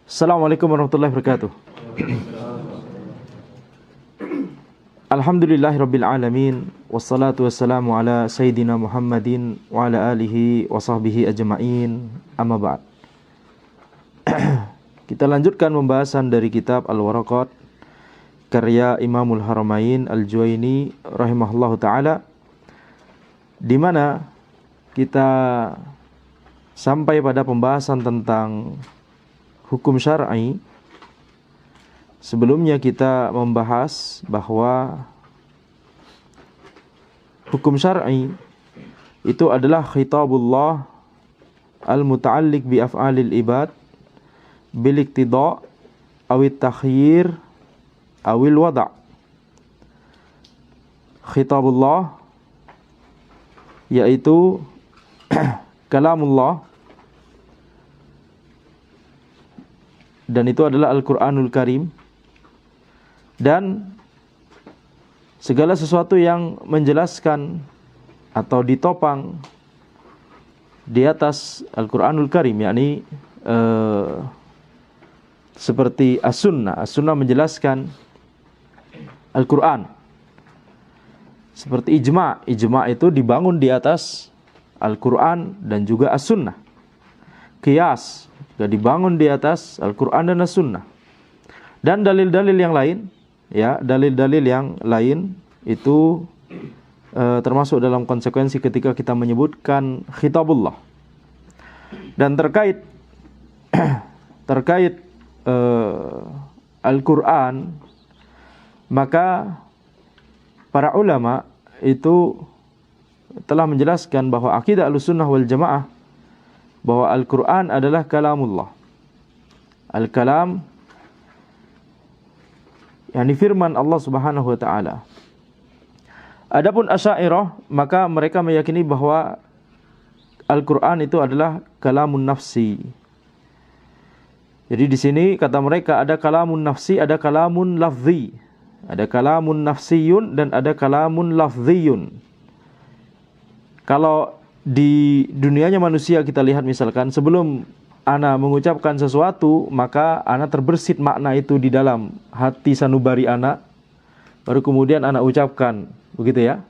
Assalamualaikum warahmatullahi wabarakatuh. Alhamdulillahirabbil alamin wassalatu wassalamu ala sayyidina Muhammadin wa ala alihi wa sahbihi ajma'in. Amma ba'd. Kita lanjutkan pembahasan dari kitab Al-Waraqat karya Imamul Haramain Al-Juwaini rahimahullahu taala, di mana kita sampai pada pembahasan tentang hukum syar'i. Sebelumnya kita membahas bahwa hukum syar'i itu adalah khitabullah al-muta'alliq bi af'alil ibad bil iqtida' awit takhyir awil wada'. Khitabullah yaitu kalamullah, dan itu adalah Al-Qur'anul Karim, dan segala sesuatu yang menjelaskan atau ditopang di atas Al-Qur'anul Karim, yakni seperti as-sunnah. As-sunnah menjelaskan Al-Qur'an. Seperti ijma'. Ijma' itu dibangun di atas Al-Qur'an dan juga as-sunnah. Qiyas juga dibangun di atas Al-Qur'an dan as-sunnah. Dan dalil-dalil yang lain, ya, dalil-dalil yang lain itu termasuk dalam konsekuensi ketika kita menyebutkan khitabullah. Dan terkait Al-Qur'an, maka para ulama itu telah menjelaskan bahwa akidah Ahlussunnah wal Jamaah bahwa Al-Qur'an adalah kalamullah. Al-kalam yakni firman Allah Subhanahu wa taala. Adapun Asy'ariyah, maka mereka meyakini bahwa Al-Qur'an itu adalah kalamun nafsi. Jadi di sini kata mereka ada kalamun nafsi, ada kalamun lafzi. Ada kalamun nafsiyun dan ada kalamun lafziyun. Kalau di dunianya manusia kita lihat, misalkan sebelum ana mengucapkan sesuatu, maka ana terbersit makna itu di dalam hati sanubari ana, baru kemudian ana ucapkan, begitu ya.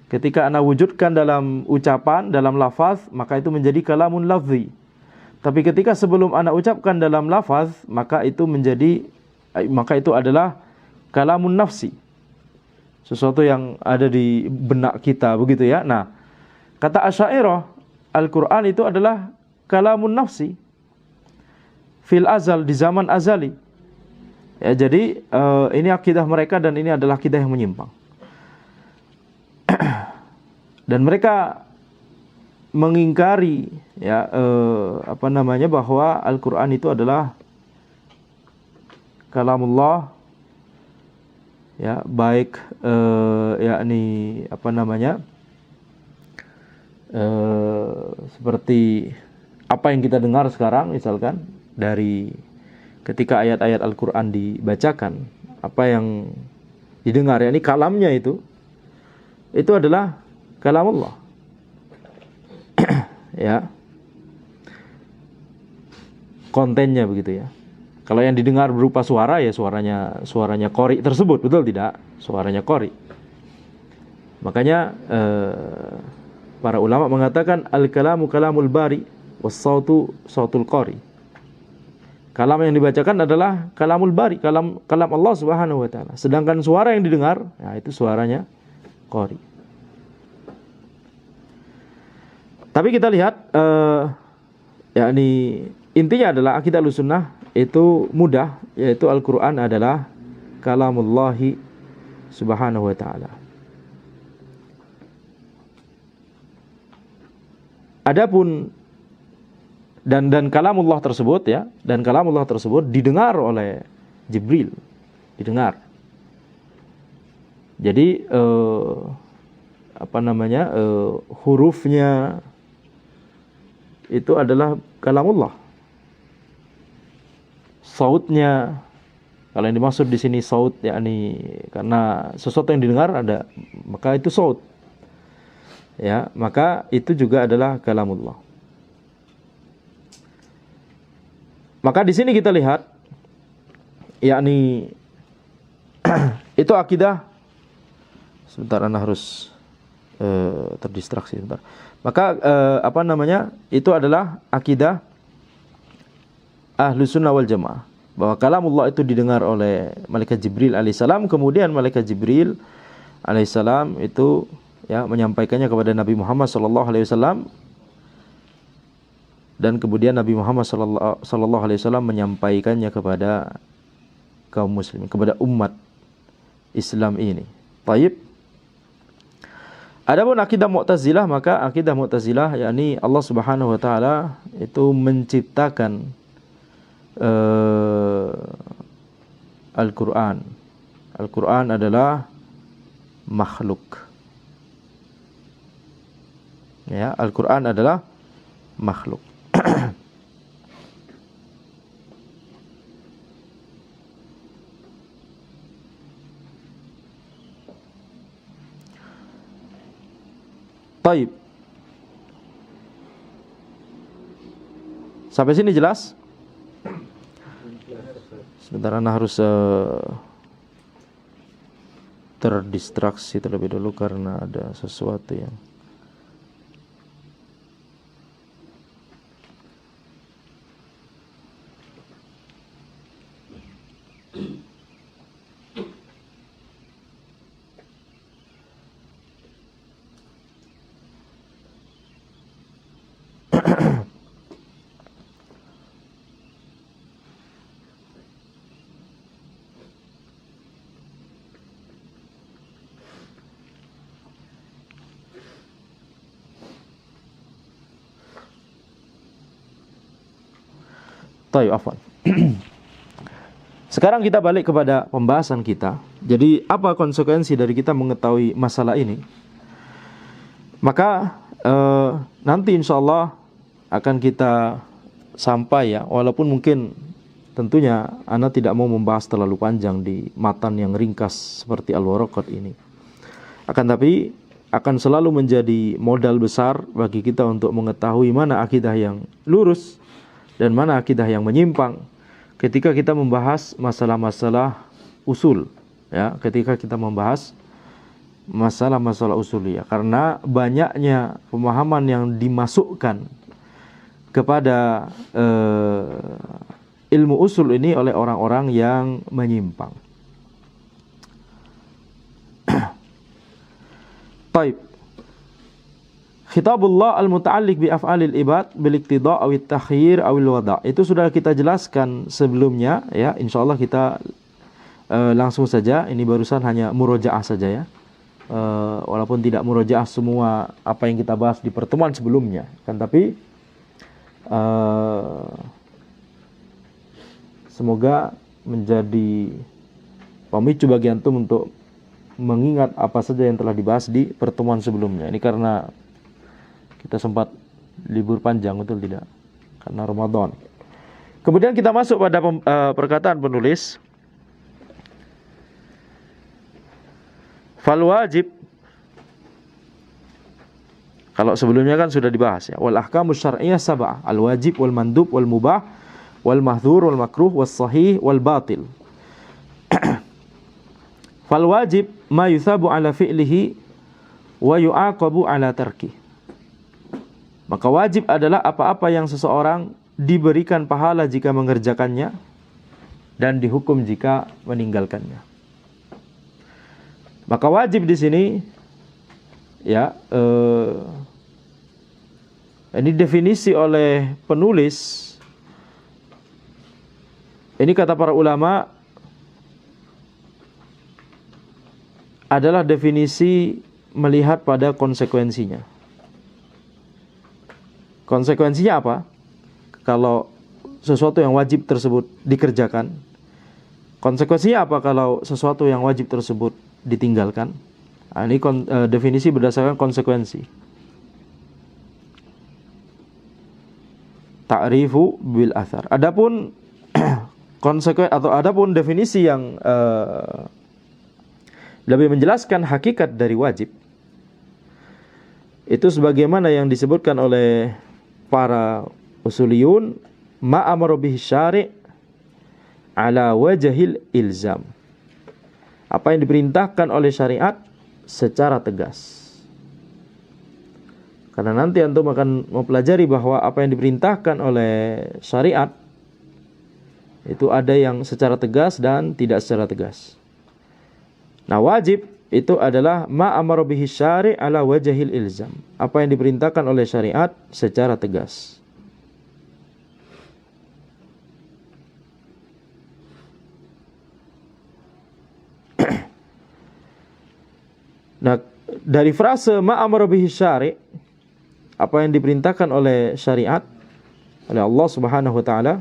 Ketika ana wujudkan dalam ucapan, dalam lafaz, maka itu menjadi kalamun lafzi. Tapi ketika sebelum ana ucapkan dalam lafaz, maka itu adalah kalamun nafsi. Sesuatu yang ada di benak kita, begitu ya. Nah, kata Asy'ariyah, Al-Qur'an itu adalah kalamun nafsi fil azal, di zaman azali. Ya, jadi ini akidah mereka dan ini adalah akidah yang menyimpang. Dan mereka mengingkari ya bahwa Al-Qur'an itu adalah kalamullah, ya, baik seperti apa yang kita dengar sekarang, misalkan dari ketika ayat-ayat Al-Qur'an dibacakan, apa yang didengar, yakni kalamnya itu adalah kalamullah. Ya, kontennya begitu ya. Kalau yang didengar berupa suara, ya suaranya qori tersebut, betul tidak? Suaranya qori. Makanya para ulama mengatakan al-kalamu kalamul bari was-sautu sautul qari. Kalam yang dibacakan adalah kalamul bari, kalam Allah Subhanahu wa taala. Sedangkan suara yang didengar, ya, itu suaranya qari. Tapi kita lihat yakni intinya adalah akidah Ahlussunnah itu mudah, yaitu Al-Qur'an adalah kalamullahi Subhanahu wa taala. Adapun dan kalamullah tersebut, ya, dan kalamullah tersebut didengar oleh Jibril, didengar. Jadi hurufnya itu adalah kalamullah. Sautnya, kalau yang dimaksud di sini saut, yakni karena sesuatu yang didengar ada, maka itu saut. Ya, maka itu juga adalah kalamullah. Maka di sini kita lihat, yakni itu akidah. Sebentar, Anda harus terdistraksi sebentar. Maka itu adalah akidah Ahlus Sunnah wal Jamaah, bahwa kalamullah itu didengar oleh malaikat Jibril alaihissalam, kemudian malaikat Jibril alaihissalam itu menyampaikannya kepada Nabi Muhammad sallallahu alaihi wasallam, dan kemudian Nabi Muhammad sallallahu alaihi wasallam menyampaikannya kepada kaum muslimin, kepada umat Islam ini. Baik. Adapun akidah Mu'tazilah, maka akidah Mu'tazilah yakni Allah Subhanahu wa taala itu menciptakan Al-Qur'an. Al-Qur'an adalah makhluk. Ya, Al-Qur'an adalah makhluk. Taib. Sampai sini jelas? Sebentar, Anda harus terdistraksi terlebih dulu karena ada sesuatu yang Taib, afwan. Sekarang kita balik kepada pembahasan kita. Jadi apa konsekuensi dari kita mengetahui masalah ini? Maka nanti insya Allah akan kita sampai walaupun mungkin tentunya Ana tidak mau membahas terlalu panjang di matan yang ringkas seperti Al-Waraqat ini. Akan tapi akan selalu menjadi modal besar bagi kita untuk mengetahui mana akidah yang lurus dan mana akidah yang menyimpang ketika kita membahas masalah-masalah usul, ketika kita membahas masalah-masalah usuliyah, karena banyaknya pemahaman yang dimasukkan kepada ilmu usul ini oleh orang-orang yang menyimpang. Taib. Khitabullah al-muta'alliq bi af'alil ibad bil iqtida' aw at-takhyir aw al-wada'. Itu sudah kita jelaskan sebelumnya insyaallah kita langsung saja. Ini barusan hanya murojaah saja walaupun tidak murojaah semua apa yang kita bahas di pertemuan sebelumnya kan, tapi semoga menjadi pemicu bagi antum untuk mengingat apa saja yang telah dibahas di pertemuan sebelumnya. Ini karena kita sempat libur panjang, betul tidak? Karena Ramadan. Kemudian kita masuk pada perkataan penulis. Fal wajib. Kalau sebelumnya kan sudah dibahas Wal ahkamus syar'iyyah sab'ah. Al wajib wal mandub wal mubah wal mahdzur wal makruh was sahih wal batil. Fal wajib ma yuthabu ala fi'lihi wa yu'aqabu ala tarkihi. Maka wajib adalah apa-apa yang seseorang diberikan pahala jika mengerjakannya dan dihukum jika meninggalkannya. Maka wajib di sini ini definisi oleh penulis. Ini kata para ulama adalah definisi melihat pada konsekuensinya. Konsekuensinya apa? Kalau sesuatu yang wajib tersebut dikerjakan, konsekuensinya apa kalau sesuatu yang wajib tersebut ditinggalkan? Nah, ini definisi berdasarkan konsekuensi. Ta'rifu bil athar. Adapun adapun definisi yang lebih menjelaskan hakikat dari wajib, itu sebagaimana yang disebutkan oleh para usuliyun, ma amara bihi syari' ala wajhil ilzam. Apa yang diperintahkan oleh syariat secara tegas. Karena nanti antum akan mempelajari bahwa apa yang diperintahkan oleh syariat itu ada yang secara tegas dan tidak secara tegas. Nah, wajib itu adalah ma amara bihi syari' ala wajhil ilzam. Apa yang diperintahkan oleh syariat secara tegas. Nah, dari frase ma amara bihi syari', apa yang diperintahkan oleh syariat oleh Allah Subhanahu wa taala,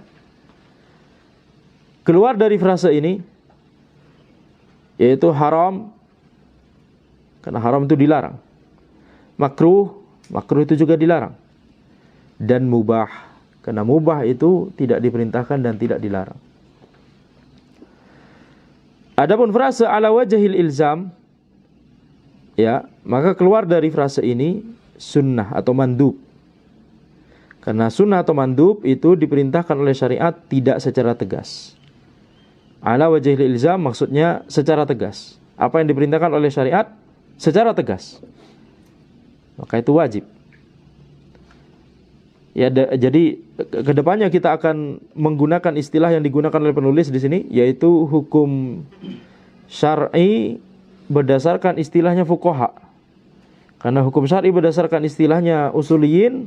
keluar dari frase ini yaitu haram, karena haram itu dilarang. Makruh itu juga dilarang. Dan mubah, karena mubah itu tidak diperintahkan dan tidak dilarang. Adapun frase ala wajhil ilzam, ya, maka keluar dari frase ini sunnah atau mandub. Karena sunnah atau mandub itu diperintahkan oleh syariat tidak secara tegas. Ala wajhil ilzam maksudnya secara tegas. Apa yang diperintahkan oleh syariat secara tegas, maka itu wajib. Ya, jadi kedepannya kita akan menggunakan istilah yang digunakan oleh penulis di sini, yaitu hukum syar'i berdasarkan istilahnya fuqaha. Karena hukum syar'i berdasarkan istilahnya usuliyin,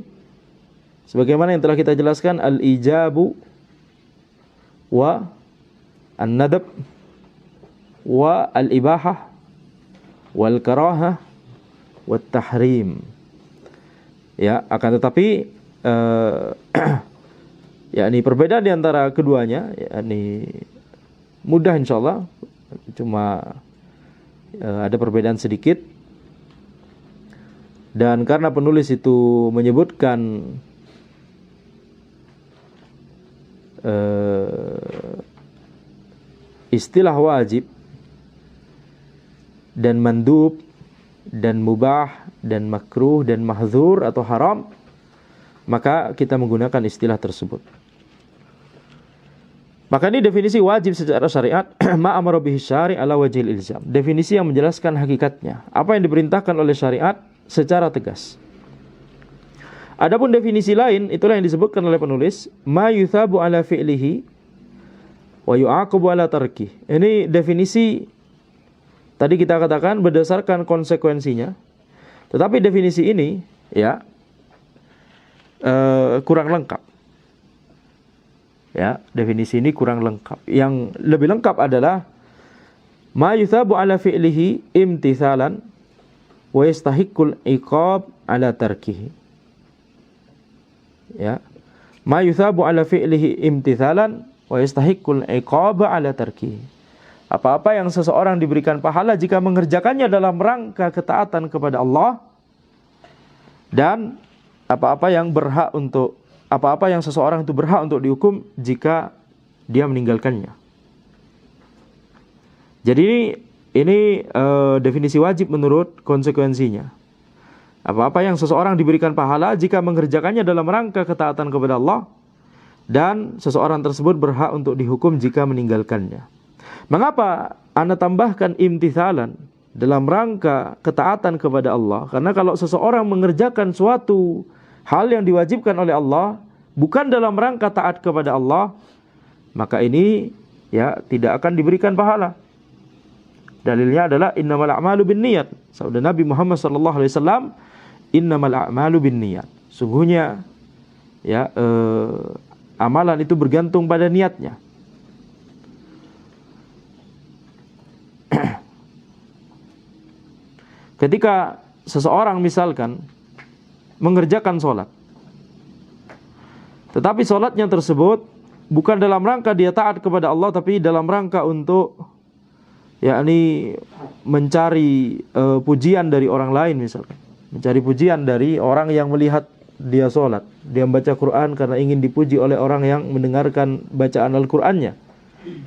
sebagaimana yang telah kita jelaskan, al-ijabu wa an-nadab wa al-ibahah wal karahah wat tahrim. Ya, akan tetapi yakni perbedaan di antara keduanya, yakni mudah insyaallah, cuma ada perbedaan sedikit. Dan karena penulis itu menyebutkan istilah wajib dan mandub dan mubah dan makruh dan mahdzur atau haram, maka kita menggunakan istilah tersebut. Maka ini definisi wajib secara syariat, ma amara bihi syari' ala wajhil ilzam. Definisi yang menjelaskan hakikatnya, apa yang diperintahkan oleh syariat secara tegas. Adapun definisi lain, itulah yang disebutkan oleh penulis, ma yuthabu ala fi'lihi wa yu'aqabu ala tarkih. Ini definisi tadi kita katakan berdasarkan konsekuensinya. Tetapi definisi ini ya kurang lengkap. Ya, definisi ini kurang lengkap. Yang lebih lengkap adalah ma yuthabu ala fi'lihi imtithalan wa yastahiqqul iqab ala tarkihi. Ya. Ma yuthabu ala fi'lihi imtithalan wa yastahiqqul iqab ala tarkihi. Apa-apa yang seseorang diberikan pahala jika mengerjakannya dalam rangka ketaatan kepada Allah, dan apa-apa yang seseorang itu berhak untuk dihukum jika dia meninggalkannya. Jadi ini definisi wajib menurut konsekuensinya. Apa-apa yang seseorang diberikan pahala jika mengerjakannya dalam rangka ketaatan kepada Allah, dan seseorang tersebut berhak untuk dihukum jika meninggalkannya. Mengapa Anda tambahkan imtithalan dalam rangka ketaatan kepada Allah? Karena kalau seseorang mengerjakan suatu hal yang diwajibkan oleh Allah bukan dalam rangka taat kepada Allah, maka ini ya tidak akan diberikan pahala. Dalilnya adalah innamal a'malu binniyat. Sabda Nabi Muhammad sallallahu alaihi wasallam, innamal a'malu binniyat. Sungguhnya ya amalan itu bergantung pada niatnya. Ketika seseorang misalkan mengerjakan sholat, tetapi sholatnya tersebut bukan dalam rangka dia taat kepada Allah, tapi dalam rangka untuk yakni mencari pujian dari orang lain misalkan. Mencari pujian dari orang yang melihat dia sholat. Dia membaca Quran karena ingin dipuji oleh orang yang mendengarkan bacaan Al-Qurannya.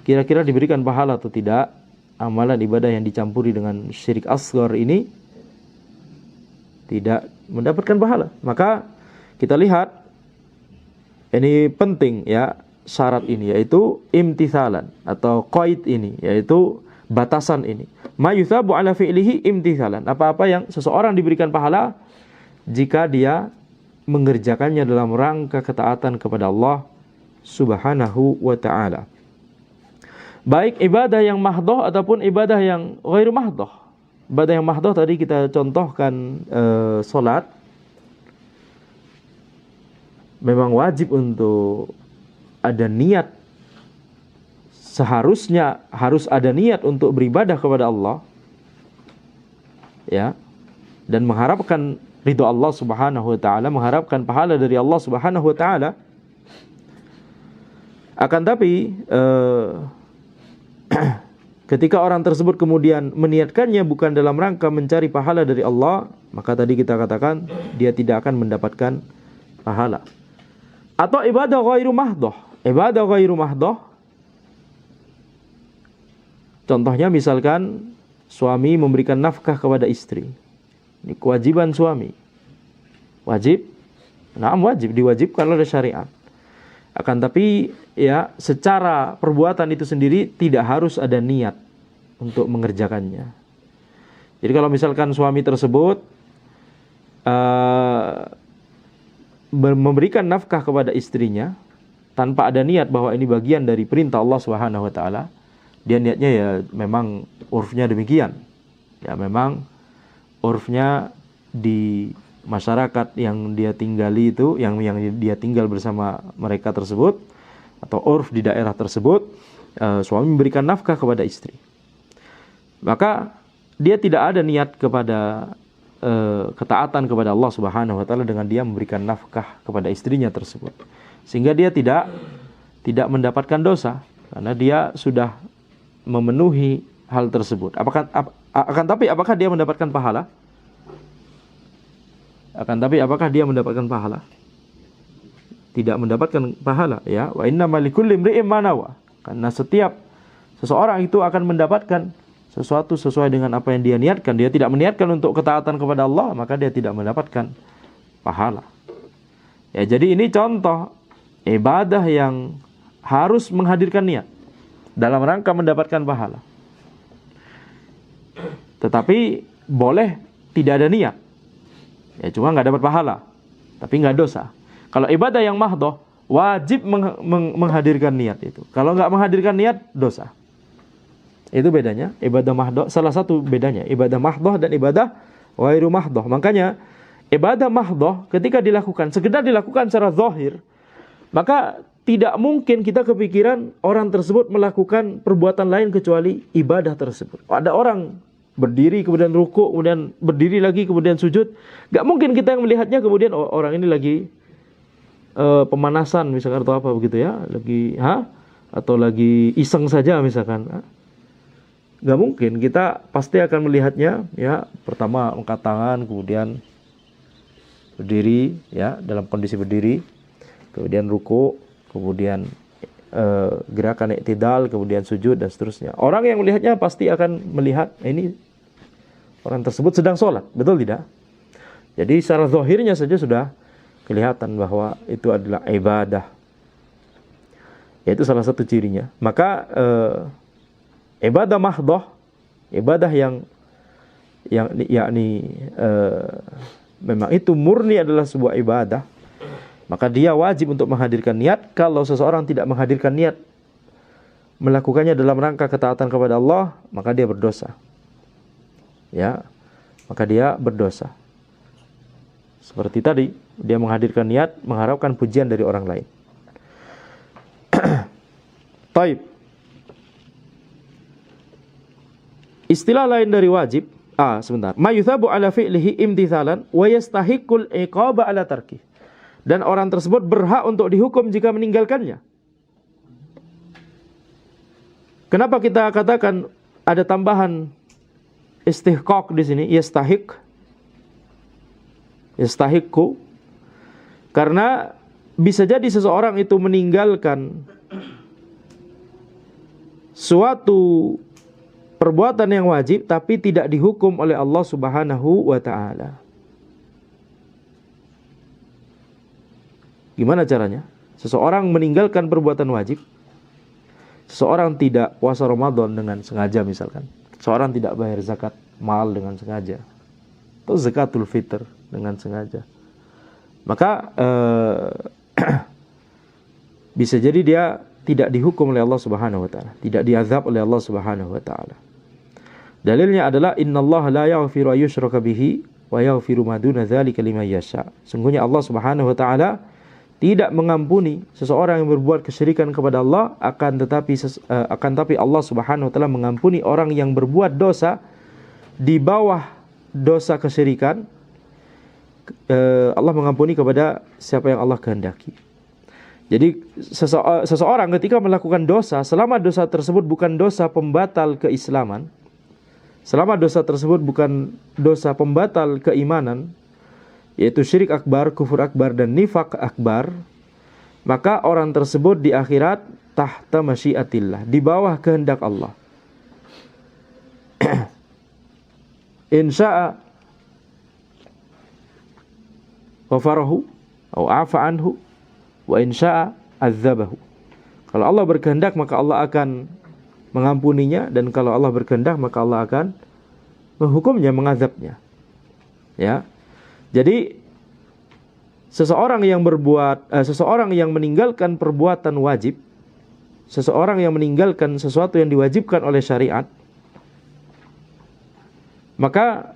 Kira-kira diberikan pahala atau tidak? Amalan ibadah yang dicampuri dengan syirik asghar ini tidak mendapatkan pahala. Maka kita lihat Ini penting ya, syarat ini yaitu imtithalan atau qaid ini, yaitu batasan ini. Ma yuthabu ala fi'lihi imtithalan. Apa-apa yang seseorang diberikan pahala jika dia mengerjakannya dalam rangka ketaatan kepada Allah Subhanahu wa ta'ala. Baik ibadah yang mahdoh ataupun ibadah yang ghairu mahdoh. Ibadah yang mahdoh tadi kita contohkan salat. Memang wajib untuk ada niat. Seharusnya harus ada niat untuk beribadah kepada Allah. Ya. Dan mengharapkan ridho Allah Subhanahu wa taala, mengharapkan pahala dari Allah Subhanahu wa taala. Akan tapi ketika orang tersebut kemudian meniatkannya bukan dalam rangka mencari pahala dari Allah, maka tadi kita katakan dia tidak akan mendapatkan pahala. Atau ibadah ghairu mahdoh. Ibadah ghairu mahdoh, contohnya misalkan suami memberikan nafkah kepada istri. Ini kewajiban suami. Wajib. Wajib, diwajibkan oleh syariat. Akan tapi ya secara perbuatan itu sendiri tidak harus ada niat untuk mengerjakannya. Jadi kalau misalkan suami tersebut memberikan nafkah kepada istrinya tanpa ada niat bahwa ini bagian dari perintah Allah Subhanahu wa taala, dia niatnya ya memang urfnya demikian. Ya memang urfnya di masyarakat yang dia tinggali itu, yang dia tinggal bersama mereka tersebut, atau urf di daerah tersebut, suami memberikan nafkah kepada istri. Maka dia tidak ada niat kepada ketaatan kepada Allah Subhanahu wa taala dengan dia memberikan nafkah kepada istrinya tersebut. Sehingga dia tidak mendapatkan dosa karena dia sudah memenuhi hal tersebut. Apakah dia mendapatkan pahala? Apakah dia mendapatkan pahala? Tidak mendapatkan pahala, ya. Wa innamal likulli imri'in ma nawa. Karena setiap seseorang itu akan mendapatkan sesuatu sesuai dengan apa yang dia niatkan. Dia tidak meniatkan untuk ketaatan kepada Allah, maka dia tidak mendapatkan pahala. Ya, jadi ini contoh ibadah yang harus menghadirkan niat dalam rangka mendapatkan pahala. Tetapi boleh tidak ada niat. Ya cuma nggak dapat pahala, tapi nggak dosa. Kalau ibadah yang mahdoh, wajib menghadirkan niat itu. Kalau nggak menghadirkan niat, dosa. Itu bedanya, ibadah mahdoh, salah satu bedanya, ibadah mahdoh dan ibadah ghairu mahdoh. Makanya, ibadah mahdoh ketika dilakukan, sekedar dilakukan secara zahir, maka tidak mungkin kita kepikiran orang tersebut melakukan perbuatan lain kecuali ibadah tersebut. Ada orang berdiri, kemudian rukuk, kemudian berdiri lagi, kemudian sujud. Gak mungkin kita yang melihatnya kemudian orang ini lagi pemanasan misalkan atau apa begitu ya, atau lagi iseng saja misalkan. Gak mungkin, kita pasti akan melihatnya ya, pertama angkat tangan, kemudian berdiri ya, dalam kondisi berdiri, kemudian ruku, kemudian gerakan i'tidal, kemudian sujud dan seterusnya. Orang yang melihatnya pasti akan melihat ini orang tersebut sedang sholat, betul tidak? Jadi secara zahirnya saja sudah kelihatan bahwa itu adalah ibadah. Itu salah satu cirinya. Maka ibadah mahdoh, ibadah yang yakni memang itu murni adalah sebuah ibadah, maka dia wajib untuk menghadirkan niat. Kalau seseorang tidak menghadirkan niat melakukannya dalam rangka ketaatan kepada Allah, maka dia berdosa. Ya, maka dia berdosa. Seperti tadi, dia menghadirkan niat mengharapkan pujian dari orang lain. Taib. Istilah lain dari wajib, sebentar. Ma yuthabu ala fi'lihi imtithalan wa yastahiqqul iqaba ala tarki. Dan orang tersebut berhak untuk dihukum jika meninggalkannya. Kenapa kita katakan ada tambahan istihqaq di sini, yastahiqqu? Karena bisa jadi seseorang itu meninggalkan suatu perbuatan yang wajib tapi tidak dihukum oleh Allah Subhanahu wa taala. Gimana caranya? seseorang meninggalkan perbuatan wajib, seseorang tidak puasa Ramadan dengan sengaja misalkan, seseorang tidak bayar zakat mal dengan sengaja, atau zakatul fitr dengan sengaja, maka bisa jadi dia tidak dihukum oleh Allah Subhanahu wa taala, tidak diazab oleh Allah Subhanahu wa taala. Dalilnya adalah innallaha la yaghfiru ayyushraka bihi wa yaghfiru ma duna dzalika liman yasha. Sungguhnya Allah Subhanahu wa taala tidak mengampuni seseorang yang berbuat kesyirikan kepada Allah, akan tapi Allah Subhanahu wa taala mengampuni orang yang berbuat dosa di bawah dosa kesyirikan. Allah mengampuni kepada siapa yang Allah kehendaki. Jadi seseorang ketika melakukan dosa, selama dosa tersebut bukan dosa pembatal keislaman, selama dosa tersebut bukan dosa pembatal keimanan, yaitu syirik akbar, kufur akbar, dan nifak akbar, maka orang tersebut di akhirat tahta masyiatillah, di bawah kehendak Allah. Insya'a ghafarahu atau afa anhu wa insya'a azzabahu. Kalau Allah berkehendak maka Allah akan mengampuninya, dan kalau Allah berkehendak maka Allah akan menghukumnya, mengazabnya. Ya. Jadi seseorang yang meninggalkan perbuatan wajib, seseorang yang meninggalkan sesuatu yang diwajibkan oleh syariat, maka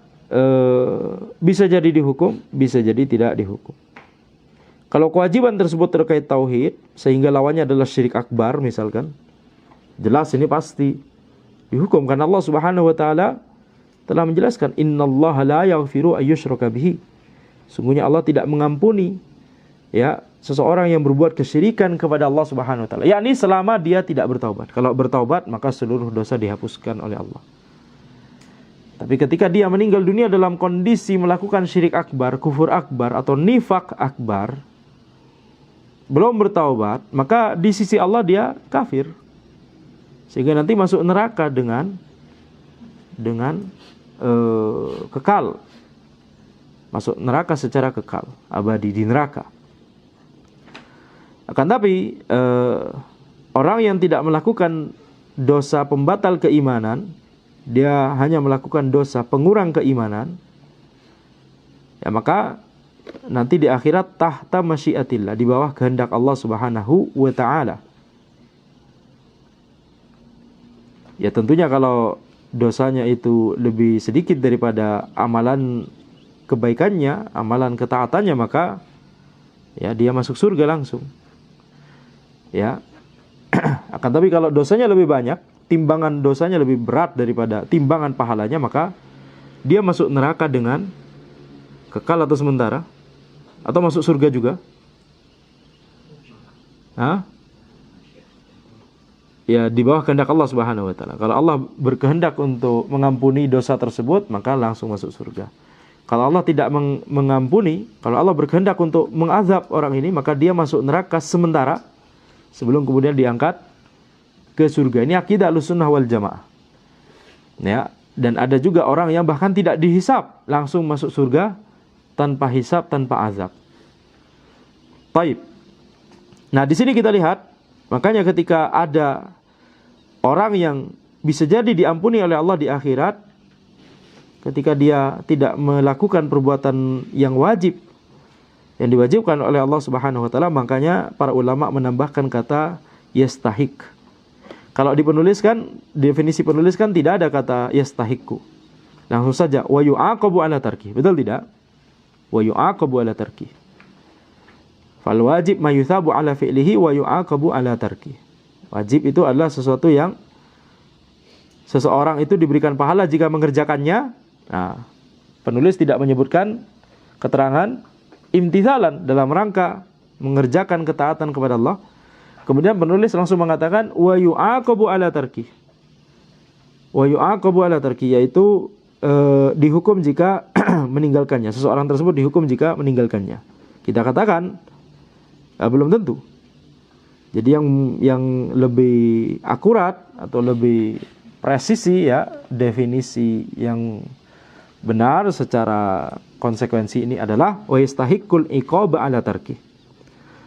bisa jadi dihukum, bisa jadi tidak dihukum. Kalau kewajiban tersebut terkait tauhid sehingga lawannya adalah syirik akbar misalkan, jelas ini pasti dihukum, karena Allah Subhanahu wa taala telah menjelaskan innallaha la yaghfiru ayyushraka bihi. Sungguhnya Allah tidak mengampuni ya seseorang yang berbuat kesyirikan kepada Allah Subhanahu wa taala, yakni selama dia tidak bertaubat. Kalau bertaubat maka seluruh dosa dihapuskan oleh Allah. Tapi ketika dia meninggal dunia dalam kondisi melakukan syirik akbar, kufur akbar, atau nifak akbar, belum bertaubat, maka di sisi Allah dia kafir, sehingga nanti masuk neraka dengan kekal, masuk neraka secara kekal, abadi di neraka. Akan tapi orang yang tidak melakukan dosa pembatal keimanan, dia hanya melakukan dosa pengurang keimanan, ya maka nanti di akhirat tahta masyiatillah, di bawah kehendak Allah Subhanahu wa taala. Ya tentunya kalau dosanya itu lebih sedikit daripada amalan kebaikannya, amalan ketaatannya, maka ya dia masuk surga langsung. Ya. Akan tapi kalau dosanya lebih banyak, timbangan dosanya lebih berat daripada timbangan pahalanya, maka dia masuk neraka dengan kekal atau sementara, atau masuk surga juga. Ya di bawah kehendak Allah Subhanahu wa taala. Kalau Allah berkehendak untuk mengampuni dosa tersebut, maka langsung masuk surga. Kalau Allah tidak mengampuni, kalau Allah berkehendak untuk mengazab orang ini, maka dia masuk neraka sementara sebelum kemudian diangkat ke surga. Ini akidah Ahlussunnah wal Jamaah. Ya, dan ada juga orang yang bahkan tidak dihisab, langsung masuk surga tanpa hisab, tanpa azab. Baik. Nah, di sini kita lihat, makanya ketika ada orang yang bisa jadi diampuni oleh Allah di akhirat, ketika dia tidak melakukan perbuatan yang wajib, yang diwajibkan oleh Allah Subhanahu wa taala, makanya para ulama menambahkan kata yastahiq. Kalau dipenuliskan, definisi penuliskan tidak ada kata yastahiqu. Langsung saja wa yu'aqabu ala tarki. Betul tidak? Wa yu'aqabu ala tarki. Fal wajib ma yuthabu ala fi'lihi wa yu'aqabu ala tarki. Wajib itu adalah sesuatu yang seseorang itu diberikan pahala jika mengerjakannya. Nah, penulis tidak menyebutkan keterangan imtithalan dalam rangka mengerjakan ketaatan kepada Allah. Kemudian penulis langsung mengatakan wa yu'aqabu ala tarki. Wa yu'aqabu ala tarki, yaitu dihukum jika meninggalkannya. Seseorang tersebut dihukum jika meninggalkannya. Kita katakan belum tentu. Jadi yang lebih akurat atau lebih presisi ya, definisi yang benar secara konsekuensi ini adalah wa yastahiqqul iqaba ala tarki.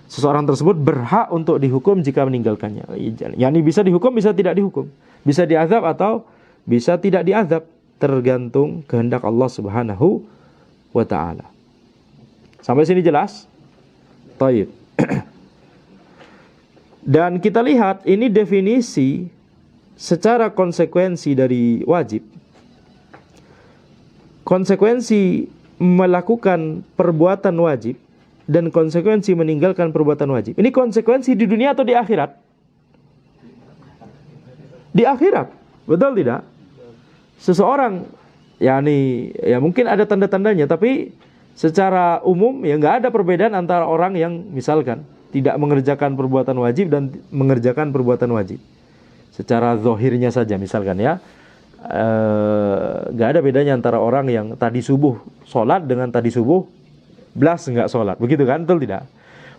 seseorang tersebut berhak untuk dihukum jika meninggalkannya. Yani bisa dihukum, bisa tidak dihukum. Bisa diazab atau bisa tidak diazab, tergantung kehendak Allah Subhanahu wa taala. Sampai sini jelas? Taib. Dan kita lihat ini definisi secara konsekuensi dari wajib. Konsekuensi melakukan perbuatan wajib dan konsekuensi meninggalkan perbuatan wajib. Ini konsekuensi di dunia atau di akhirat? Di akhirat. Betul tidak? Seseorang ya mungkin ada tanda-tandanya, tapi secara umum ya nggak ada perbedaan antara orang yang misalkan tidak mengerjakan perbuatan wajib dan mengerjakan perbuatan wajib. Secara zahirnya saja misalkan ya, nggak ada bedanya antara orang yang tadi subuh sholat dengan tadi subuh belas nggak sholat, begitu kan? Betul tidak?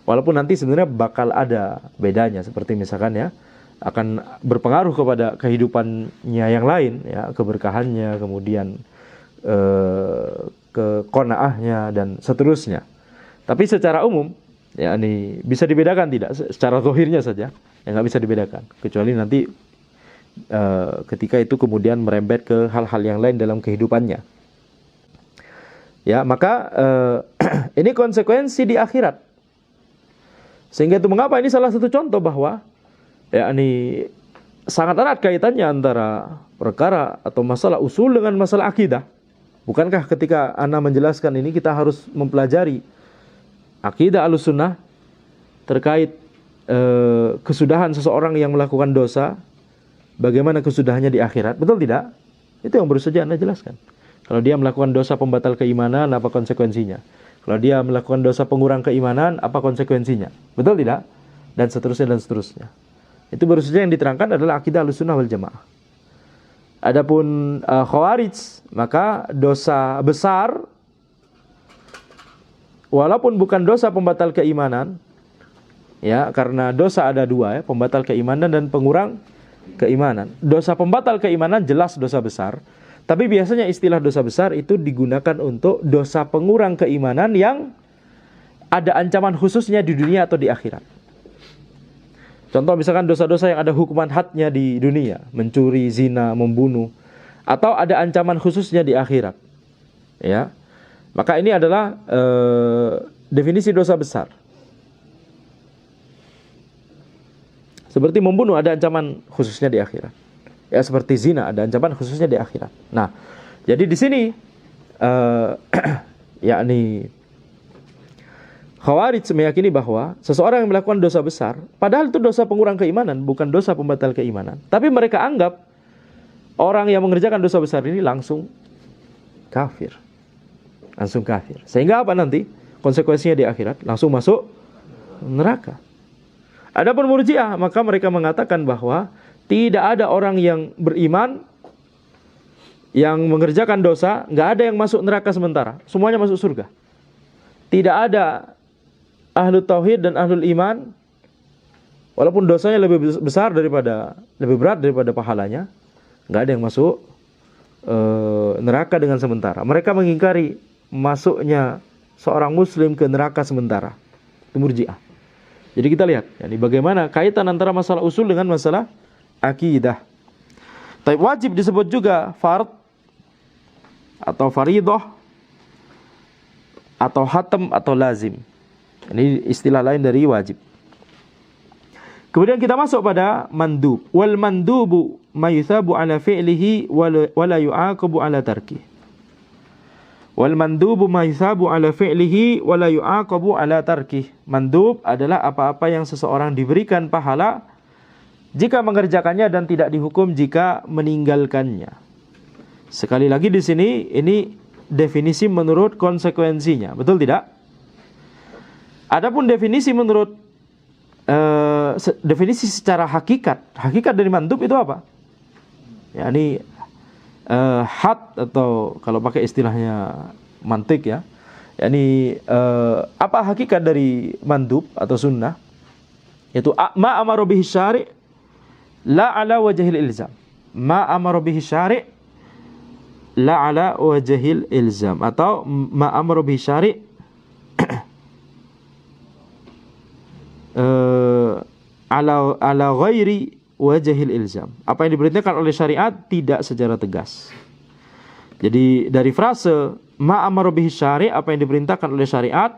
Walaupun nanti sebenarnya bakal ada bedanya, seperti misalkan ya, akan berpengaruh kepada kehidupannya yang lain ya, keberkahannya, kemudian keqonaahnya dan seterusnya. Tapi secara umum ya ini bisa dibedakan tidak? Secara zahirnya saja ya nggak bisa dibedakan, kecuali nanti ketika itu kemudian merembet ke hal-hal yang lain dalam kehidupannya. Ya, maka ini konsekuensi di akhirat. Sehingga itu mengapa ini salah satu contoh bahwa ya ini sangat erat kaitannya antara perkara atau masalah usul dengan masalah akidah. Bukankah ketika Ana menjelaskan ini kita harus mempelajari akidah Ahlussunnah terkait kesudahan seseorang yang melakukan dosa, bagaimana kesudahannya di akhirat, betul tidak? Itu yang baru saja Anda jelaskan. Kalau dia melakukan dosa pembatal keimanan, apa konsekuensinya? Kalau dia melakukan dosa pengurang keimanan, apa konsekuensinya? Betul tidak? Dan seterusnya dan seterusnya. Itu baru saja yang diterangkan adalah akidah Ahlussunnah wal Jamaah. Adapun Khawarij, maka dosa besar walaupun bukan dosa pembatal keimanan, ya, karena dosa ada dua ya, pembatal keimanan dan pengurang keimanan. Dosa pembatal keimanan jelas dosa besar, tapi biasanya istilah dosa besar itu digunakan untuk dosa pengurang keimanan yang ada ancaman khususnya di dunia atau di akhirat. Contoh misalkan dosa-dosa yang ada hukuman hadnya di dunia, mencuri, zina, membunuh, atau ada ancaman khususnya di akhirat. Ya. Maka ini adalah definisi dosa besar. Seperti membunuh ada ancaman khususnya di akhirat. Ya, seperti zina ada ancaman khususnya di akhirat. Nah, jadi di sini yakni Khawarij meyakini bahwa seseorang yang melakukan dosa besar, padahal itu dosa pengurang keimanan, bukan dosa pembatal keimanan, tapi mereka anggap orang yang mengerjakan dosa besar ini langsung kafir. Langsung kafir. Sehingga apa nanti? Konsekuensinya di akhirat langsung masuk neraka. Adapun Murji'ah, maka mereka mengatakan bahwa tidak ada orang yang beriman yang mengerjakan dosa, nggak ada yang masuk neraka sementara, semuanya masuk surga. Tidak ada ahlul tauhid dan ahlul iman, walaupun dosanya lebih besar lebih berat daripada pahalanya, nggak ada yang masuk neraka dengan sementara. Mereka mengingkari masuknya seorang muslim ke neraka sementara. Itu Murji'ah. Jadi kita lihat, yani bagaimana kaitan antara masalah usul dengan masalah akidah. Tapi wajib disebut juga fard atau faridah atau hatam atau lazim. Ini istilah lain dari wajib. Kemudian kita masuk pada mandub. Wal mandubu ma yuthabu ala fi'lihi wa la yu'aqabu ala tarkihi. Wal mandubu ma yuthabu ala fi'lihi wa la yu'aqabu ala tarkihi. Mandub adalah apa-apa yang seseorang diberikan pahala jika mengerjakannya dan tidak dihukum jika meninggalkannya. Sekali lagi di sini ini definisi menurut konsekuensinya, betul tidak? Adapun definisi menurut definisi secara hakikat dari mandub itu apa? Yani had atau kalau pakai istilahnya mantik ya, yani apa hakikat dari mandub atau sunnah? Yaitu ma amara bihi syari' la ala wajhil ilzam. Ma amara bihi syari' la ala wajhil ilzam, atau ma amara bihi syari' ala ghairi wajhil ilzam. Apa yang diperintahkan oleh syariat tidak secara tegas. Jadi dari frase ma amara bihi syari', apa yang diperintahkan oleh syariat,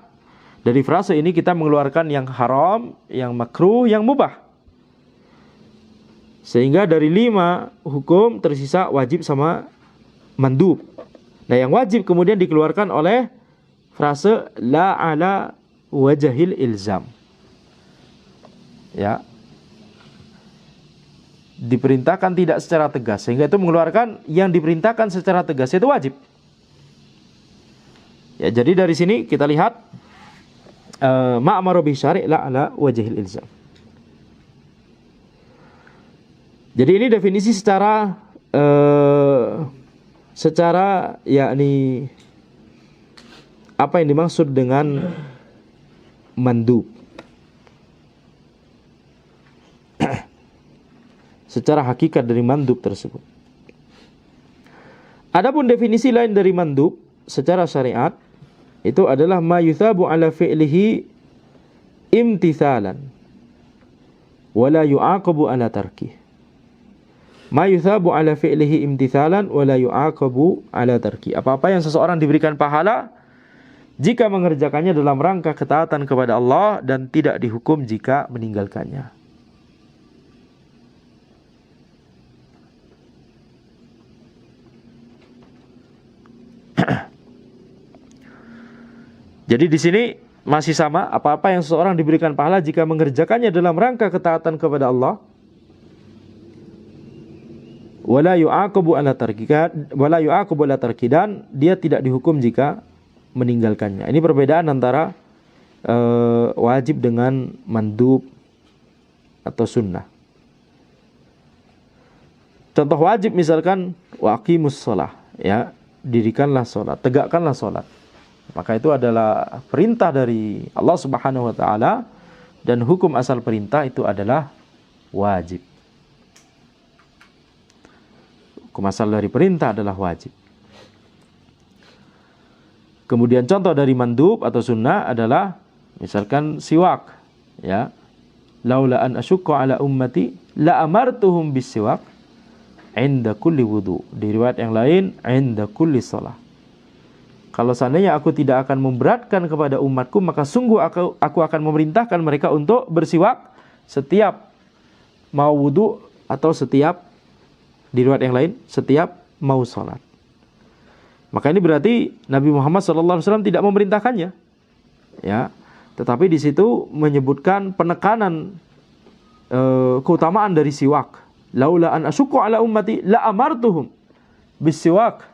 dari frase ini kita mengeluarkan yang haram, yang makruh, yang mubah. Sehingga dari 5 hukum tersisa wajib sama mandub. Nah, yang wajib kemudian dikeluarkan oleh frase la ala wajhil ilzam. Ya. Diperintahkan tidak secara tegas, sehingga itu mengeluarkan yang diperintahkan secara tegas itu wajib. Ya, jadi dari sini kita lihat ma'amaru bi syari' la ala wajhil ilzam. Jadi ini definisi secara yakni apa yang dimaksud dengan mandub. Secara hakikat dari mandub tersebut. Adapun definisi lain dari mandub secara syariat itu adalah ma yuthabu ala fi'lihi imtithalan wa la yu'aqabu ala tarkih. Ma yuthabu ala fi'lihi imtithalan wa la yu'aqabu ala tarkih. Apa-apa yang seseorang diberikan pahala jika mengerjakannya dalam rangka ketaatan kepada Allah dan tidak dihukum jika meninggalkannya. Jadi di sini masih sama, apa-apa yang seseorang diberikan pahala jika mengerjakannya dalam rangka ketaatan kepada Allah, wala yu'aqabu ala tarki, dan dia tidak dihukum jika meninggalkannya. Ini perbedaan antara wajib dengan mandub atau sunnah. Contoh wajib misalkan waqimus shalah, ya, dirikanlah salat, tegakkanlah salat. Maka itu adalah perintah dari Allah Subhanahu wa taala, dan hukum asal perintah itu adalah wajib. Hukum asal dari perintah adalah wajib. Kemudian contoh dari mandub atau sunnah adalah misalkan siwak, ya. Laula an asyqa ala ummati la amartuhum bisiwak inda kulli wudu. Di riwayat yang lain inda kulli shalah. Kalau seandainya aku tidak akan memberatkan kepada umatku, maka sungguh aku akan memerintahkan mereka untuk bersiwak setiap mau wudu atau setiap, di riwayat yang lain, setiap mau sholat. Maka ini berarti Nabi Muhammad SAW tidak memerintahkannya, ya. Tetapi di situ menyebutkan penekanan keutamaan dari siwak. Laula an asyqa ala ummati la amartuhum bisiwak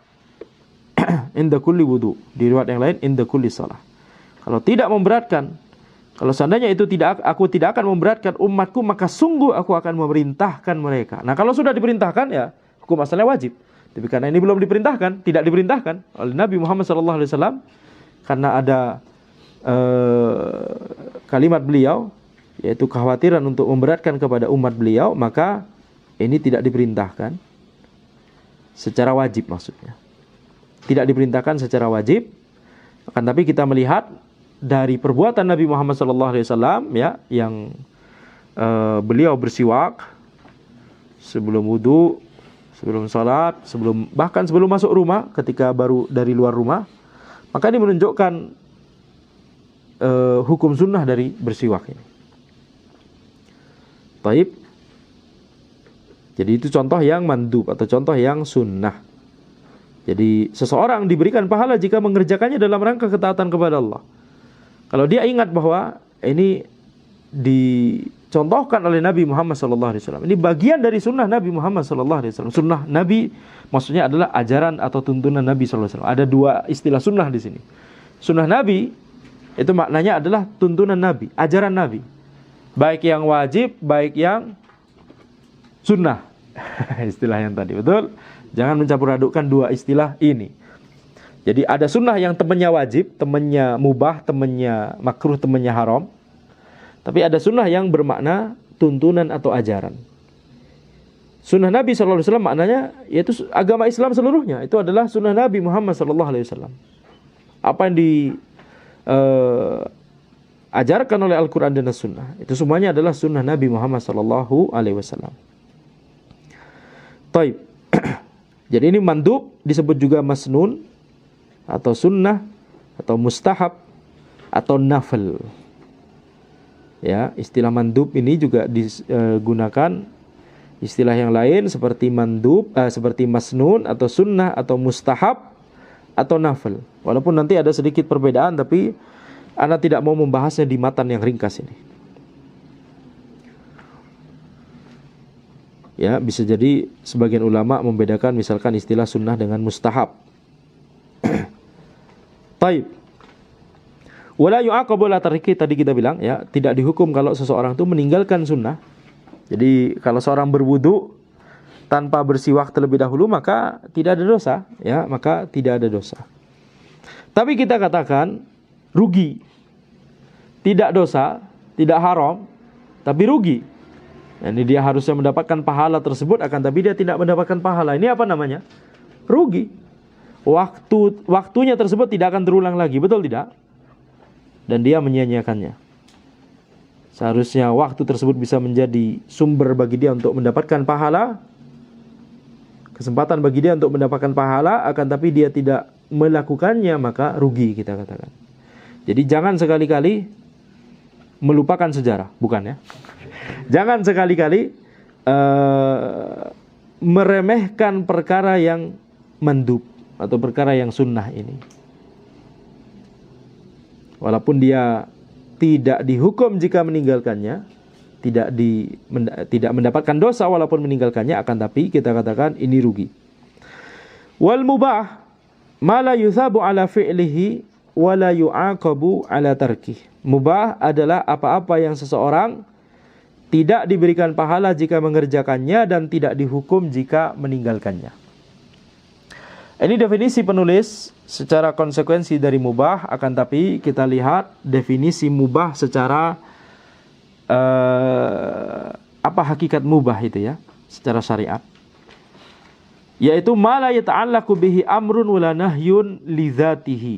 inda kulli wudu. Di riwayat yang lain inda kulli shalah. Kalau tidak memberatkan, kalau seandainya itu aku tidak akan memberatkan umatku, maka sungguh aku akan memerintahkan mereka. Nah, kalau sudah diperintahkan, ya hukum asalnya wajib. Tapi karena ini belum diperintahkan, tidak diperintahkan oleh Nabi Muhammad SAW, karena ada kalimat beliau, yaitu kekhawatiran untuk memberatkan kepada umat beliau, maka ini tidak diperintahkan secara wajib, maksudnya tidak diperintahkan secara wajib. Akan tapi kita melihat dari perbuatan Nabi Muhammad SAW, ya, yang beliau bersiwak sebelum wudu, sebelum salat, bahkan sebelum masuk rumah, ketika baru dari luar rumah, maka ini menunjukkan hukum sunnah dari bersiwak ini. Taib. Jadi itu contoh yang mandub atau contoh yang sunnah. Jadi seseorang diberikan pahala jika mengerjakannya dalam rangka ketaatan kepada Allah. Kalau dia ingat bahwa ini dicontohkan oleh Nabi Muhammad SAW, ini bagian dari sunnah Nabi Muhammad SAW. Sunnah Nabi maksudnya adalah ajaran atau tuntunan Nabi SAW. Ada 2 istilah sunnah di sini. Sunnah Nabi itu maknanya adalah tuntunan Nabi, ajaran Nabi, baik yang wajib, baik yang sunnah. Istilah yang tadi, betul? Jangan mencampur adukkan 2 istilah ini. Jadi ada sunnah yang temannya wajib, temannya mubah, temannya makruh, temannya haram. Tapi ada sunnah yang bermakna tuntunan atau ajaran. Sunnah Nabi SAW maknanya yaitu agama Islam seluruhnya. Itu adalah sunnah Nabi Muhammad SAW. Apa yang ajarkan oleh Al-Quran dan As-Sunnah. Itu semuanya adalah sunnah Nabi Muhammad SAW. Taib. Jadi ini mandub disebut juga masnun atau sunnah atau mustahab atau nafil. Ya, istilah mandub ini juga digunakan istilah yang lain seperti mandub, seperti masnun atau sunnah atau mustahab atau nafil. Walaupun nanti ada sedikit perbedaan, tapi Ana tidak mau membahasnya di matan yang ringkas ini. Ya, bisa jadi sebagian ulama membedakan misalkan istilah sunnah dengan mustahab. Taib. Wala yu'aqabu ala tariki, tadi kita bilang ya, tidak dihukum kalau seseorang itu meninggalkan sunnah. Jadi kalau seorang berwudu tanpa bersiwak terlebih dahulu maka tidak ada dosa, ya, maka tidak ada dosa. Tapi kita katakan rugi. Tidak dosa, tidak haram, tapi rugi. Ini dia harusnya mendapatkan pahala tersebut, akan tapi dia tidak mendapatkan pahala. Ini apa namanya? Rugi. Waktunya tersebut tidak akan terulang lagi, betul tidak? Dan dia menyia-nyiakannya. Seharusnya waktu tersebut bisa menjadi sumber bagi dia untuk mendapatkan pahala, kesempatan bagi dia untuk mendapatkan pahala, akan tapi dia tidak melakukannya, maka rugi kita katakan. Jadi jangan sekali-kali melupakan sejarah, bukan ya? Jangan sekali-kali meremehkan perkara yang mandub atau perkara yang sunnah ini. Walaupun dia tidak dihukum jika meninggalkannya, tidak mendapatkan dosa walaupun meninggalkannya, akan tapi kita katakan ini rugi. Wal mubah ma la yuthabu ala fi'lihi wa la yu'aqabu ala tarkih. Mubah adalah apa-apa yang seseorang tidak diberikan pahala jika mengerjakannya dan tidak dihukum jika meninggalkannya. Ini definisi penulis secara konsekuensi dari mubah, akan tapi kita lihat definisi mubah secara apa hakikat mubah itu ya, secara syariat. Yaitu ma la yata'allaqu bihi amrun wala nahyun li dzatihi.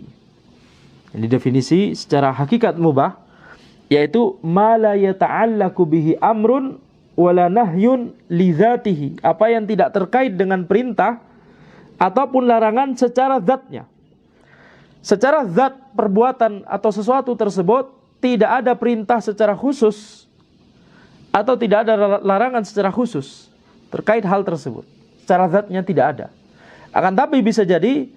Ini definisi secara hakikat mubah, yaitu ma la yata'allaqu bihi amrun wala nahyun li dzatihi, apa yang tidak terkait dengan perintah ataupun larangan secara zatnya. Secara zat perbuatan atau sesuatu tersebut tidak ada perintah secara khusus atau tidak ada larangan secara khusus terkait hal tersebut. Secara zatnya tidak ada. Akan tapi bisa jadi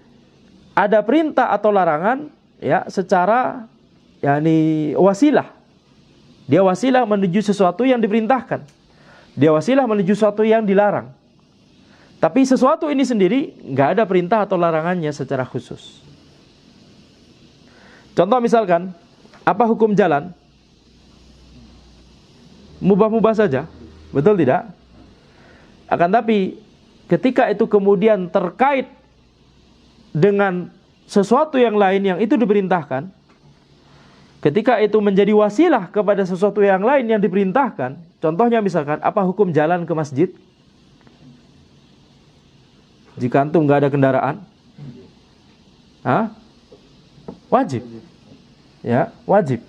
ada perintah atau larangan ya secara yakni wasilah. Dia wasilah menuju sesuatu yang diperintahkan. Dia wasilah menuju sesuatu yang dilarang. Tapi sesuatu ini sendiri nggak ada perintah atau larangannya secara khusus. Contoh misalkan, apa hukum jalan? Mubah-mubah saja, betul tidak? Akan tapi ketika itu kemudian terkait dengan sesuatu yang lain yang itu diperintahkan, ketika itu menjadi wasilah kepada sesuatu yang lain yang diperintahkan, contohnya misalkan, apa hukum jalan ke masjid? Jika antum nggak ada kendaraan, wajib, ya wajib.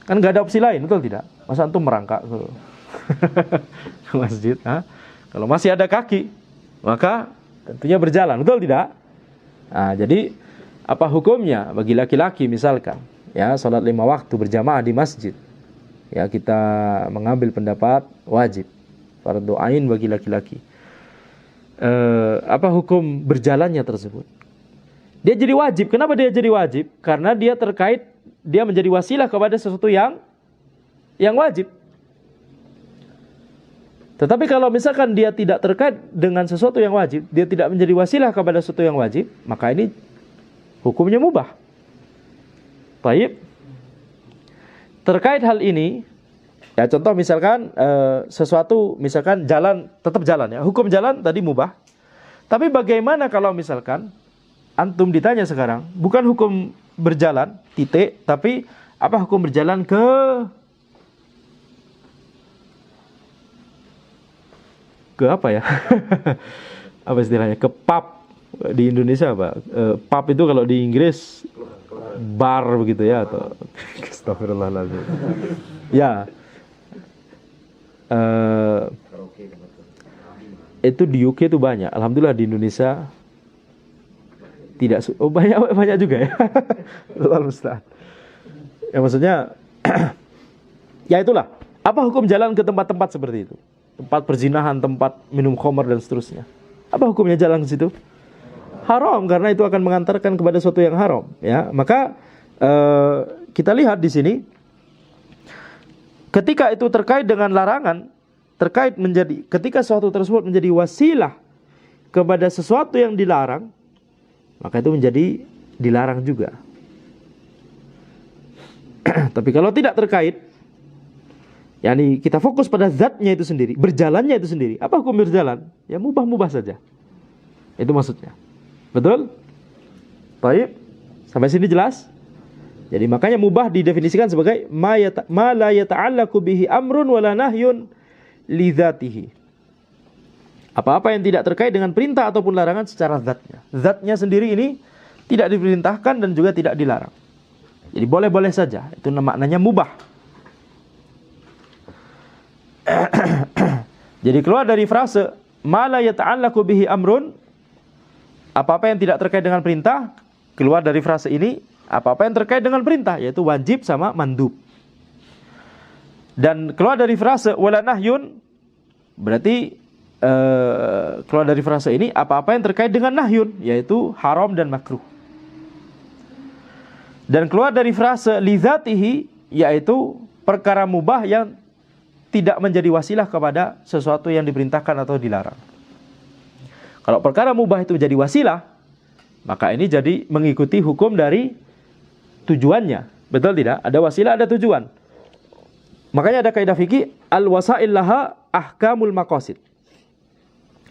Kan nggak ada opsi lain, betul tidak? Masa antum merangkak ke masjid? Kalau masih ada kaki, maka tentunya berjalan, betul tidak? Nah, jadi apa hukumnya bagi laki-laki misalkan, ya sholat 5 waktu berjamaah di masjid? Ya kita mengambil pendapat wajib, fardu ain bagi laki-laki. Apa hukum berjalannya tersebut? Dia jadi wajib. Kenapa dia jadi wajib? Karena dia terkait, dia menjadi wasilah kepada sesuatu yang wajib. Tetapi kalau misalkan dia tidak terkait dengan sesuatu yang wajib, dia tidak menjadi wasilah kepada sesuatu yang wajib, maka ini hukumnya mubah. Baik. Terkait hal ini, ya contoh misalkan sesuatu, misalkan jalan, tetap jalan ya. Hukum jalan tadi mubah. Tapi bagaimana kalau misalkan antum ditanya sekarang, bukan hukum berjalan, titik, tapi apa hukum berjalan ke apa ya? Apa istilahnya? Ke pub di Indonesia apa? Pub itu kalau di Inggris bar begitu ya, atau astagfirullahaladzim. Ya, itu di UK itu banyak. Alhamdulillah di Indonesia tidak banyak juga ya. Allahu musta'an. Ya maksudnya ya itulah. Apa hukum jalan ke tempat-tempat seperti itu? Tempat perzinahan, tempat minum khamar dan seterusnya. Apa hukumnya jalan ke situ? Haram, karena itu akan mengantarkan kepada sesuatu yang haram, ya. Maka kita lihat di sini ketika itu terkait dengan larangan, ketika sesuatu tersebut menjadi wasilah kepada sesuatu yang dilarang, maka itu menjadi dilarang juga. Tapi kalau tidak terkait, yakni kita fokus pada zatnya itu sendiri, berjalannya itu sendiri. Apa hukum berjalan? Ya mubah-mubah saja. Itu maksudnya. Betul? Baik. Sampai sini jelas? Jadi makanya mubah didefinisikan sebagai ma la yata'allaqu bihi amrun wala nahyun li dzatihi. Apa-apa yang tidak terkait dengan perintah ataupun larangan secara zatnya. Zatnya sendiri ini tidak diperintahkan dan juga tidak dilarang. Jadi boleh-boleh saja. Itu maknanya mubah. Jadi keluar dari frase ma la yata'allaqu bihi amrun, apa-apa yang tidak terkait dengan perintah, keluar dari frase ini apa-apa yang terkait dengan perintah, yaitu wajib sama mandub. Dan keluar dari frase wala nahyun, berarti keluar dari frase ini apa-apa yang terkait dengan nahyun, yaitu haram dan makruh. Dan keluar dari frase li dzatihi, yaitu perkara mubah yang tidak menjadi wasilah kepada sesuatu yang diperintahkan atau dilarang. Kalau perkara mubah itu menjadi wasilah, maka ini jadi mengikuti hukum dari tujuannya. Betul tidak? Ada wasilah, ada tujuan. Makanya ada kaidah fikih, al-wasail laha ahkamul maqasid.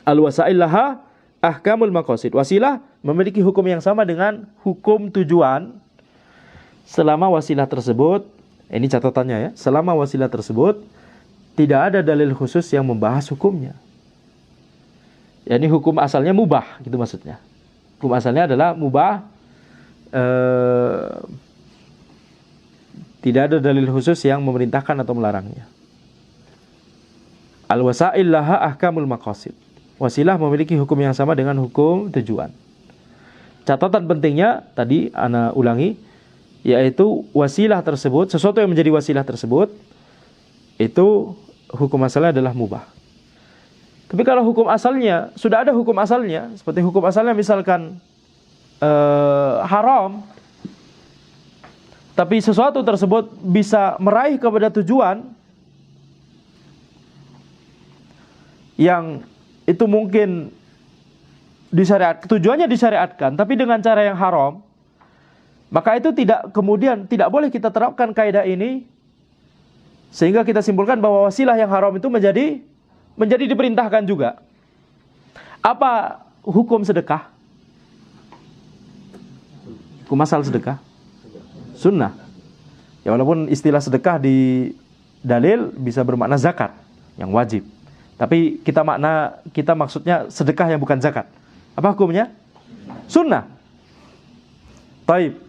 Al-wasail laha ahkamul maqasid. Wasilah memiliki hukum yang sama dengan hukum tujuan selama wasilah tersebut, ini catatannya ya, selama wasilah tersebut tidak ada dalil khusus yang membahas hukumnya. Ya, ini hukum asalnya mubah, gitu maksudnya. Hukum asalnya adalah mubah, tidak ada dalil khusus yang memerintahkan atau melarangnya. Al-wasail laha ahkamul maqasid. Wasilah memiliki hukum yang sama dengan hukum tujuan. Catatan pentingnya tadi ana ulangi, yaitu wasilah tersebut, sesuatu yang menjadi wasilah tersebut, itu hukum asalnya adalah mubah. Tapi kalau hukum asalnya, sudah ada hukum asalnya, seperti hukum asalnya misalkan haram, tapi sesuatu tersebut bisa meraih kepada tujuan yang itu mungkin tujuannya disyariatkan, tapi dengan cara yang haram, maka itu kemudian tidak boleh kita terapkan kaidah ini, sehingga kita simpulkan bahwa wasilah yang haram itu menjadi diperintahkan juga. Apa hukum sedekah? Hukum asal sedekah? Sunnah. Ya walaupun istilah sedekah di dalil bisa bermakna zakat yang wajib. Tapi kita maksudnya sedekah yang bukan zakat. Apa hukumnya? Sunnah. Baik.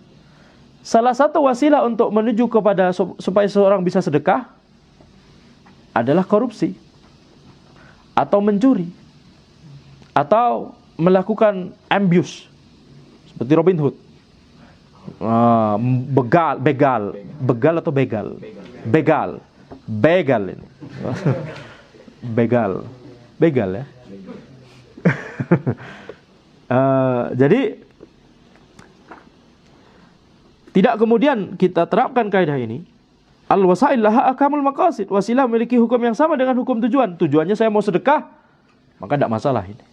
Salah satu wasilah untuk menuju kepada supaya seorang bisa sedekah adalah korupsi atau mencuri atau melakukan ambush seperti Robin Hood, begal ini, begal ya. Jadi tidak kemudian kita terapkan kaidah ini. Al-wasail laha ahkamul maqasid. Wasilah memiliki hukum yang sama dengan hukum tujuan. Tujuannya saya mau sedekah, maka tidak masalah ini.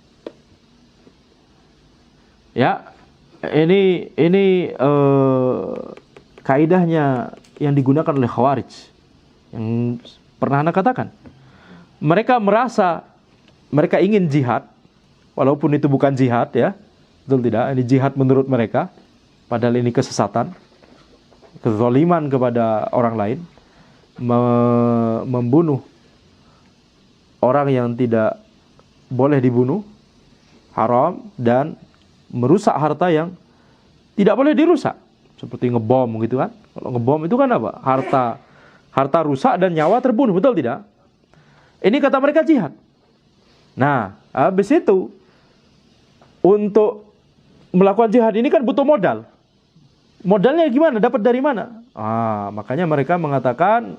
Ya, ini kaidahnya yang digunakan oleh Khawarij. Yang pernah Anda katakan. Mereka merasa mereka ingin jihad, walaupun itu bukan jihad ya. Betul tidak? Ini jihad menurut mereka. Padahal ini kesesatan, kezaliman kepada orang lain, membunuh orang yang tidak boleh dibunuh, haram, dan merusak harta yang tidak boleh dirusak. seperti ngebom gitu kan. Kalau ngebom itu kan apa? Harta rusak dan nyawa terbunuh, betul tidak? Ini kata mereka jihad. Nah, habis itu untuk melakukan jihad ini kan butuh modal. Modalnya gimana? Dapat dari mana? Makanya mereka mengatakan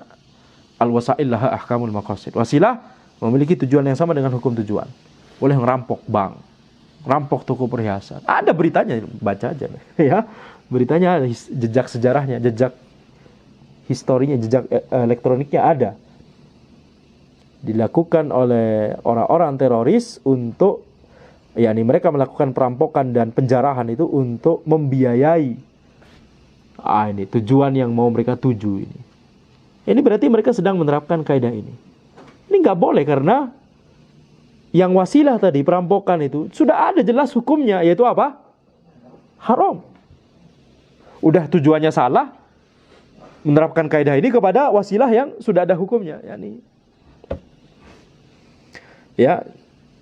al-wasail laha ahkamul maqasid. Wasilah memiliki tujuan yang sama dengan hukum tujuan. Boleh ngerampok bank, ngerampok toko perhiasan. Ada beritanya, baca aja ya. Beritanya, jejak sejarahnya, jejak historinya, jejak elektroniknya ada. Dilakukan oleh orang-orang teroris untuk, yakni mereka melakukan perampokan dan penjarahan itu untuk membiayai ini tujuan yang mau mereka tuju ini. Ini berarti mereka sedang menerapkan kaidah ini. Ini nggak boleh karena yang wasilah tadi, perampokan itu sudah ada jelas hukumnya, yaitu apa? Haram. Udah tujuannya salah, menerapkan kaidah ini kepada wasilah yang sudah ada hukumnya, yakni ya,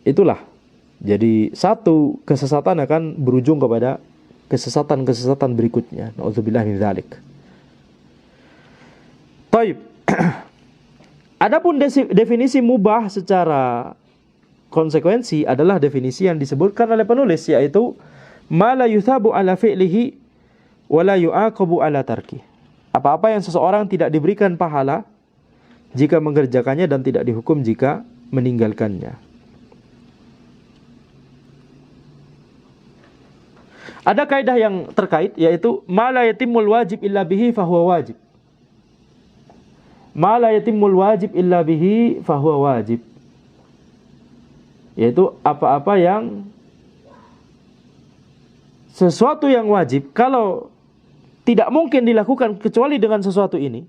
itulah. Jadi satu kesesatan akan berujung kepada kesesatan-kesesatan berikutnya. Nauzubillah min dzalik. Baik. Adapun definisi mubah secara konsekuensi adalah definisi yang disebutkan oleh penulis, yaitu ma la yuthabu ala fi'lihi wa la yu'aqabu ala tarki. Apa-apa yang seseorang tidak diberikan pahala jika mengerjakannya dan tidak dihukum jika meninggalkannya. Ada kaidah yang terkait, yaitu ma la yatimul wajib illa bihi fahuwa wajib. Ma la yatimul wajib illa bihi fahuwa wajib. Yaitu apa-apa yang sesuatu yang wajib kalau tidak mungkin dilakukan kecuali dengan sesuatu ini,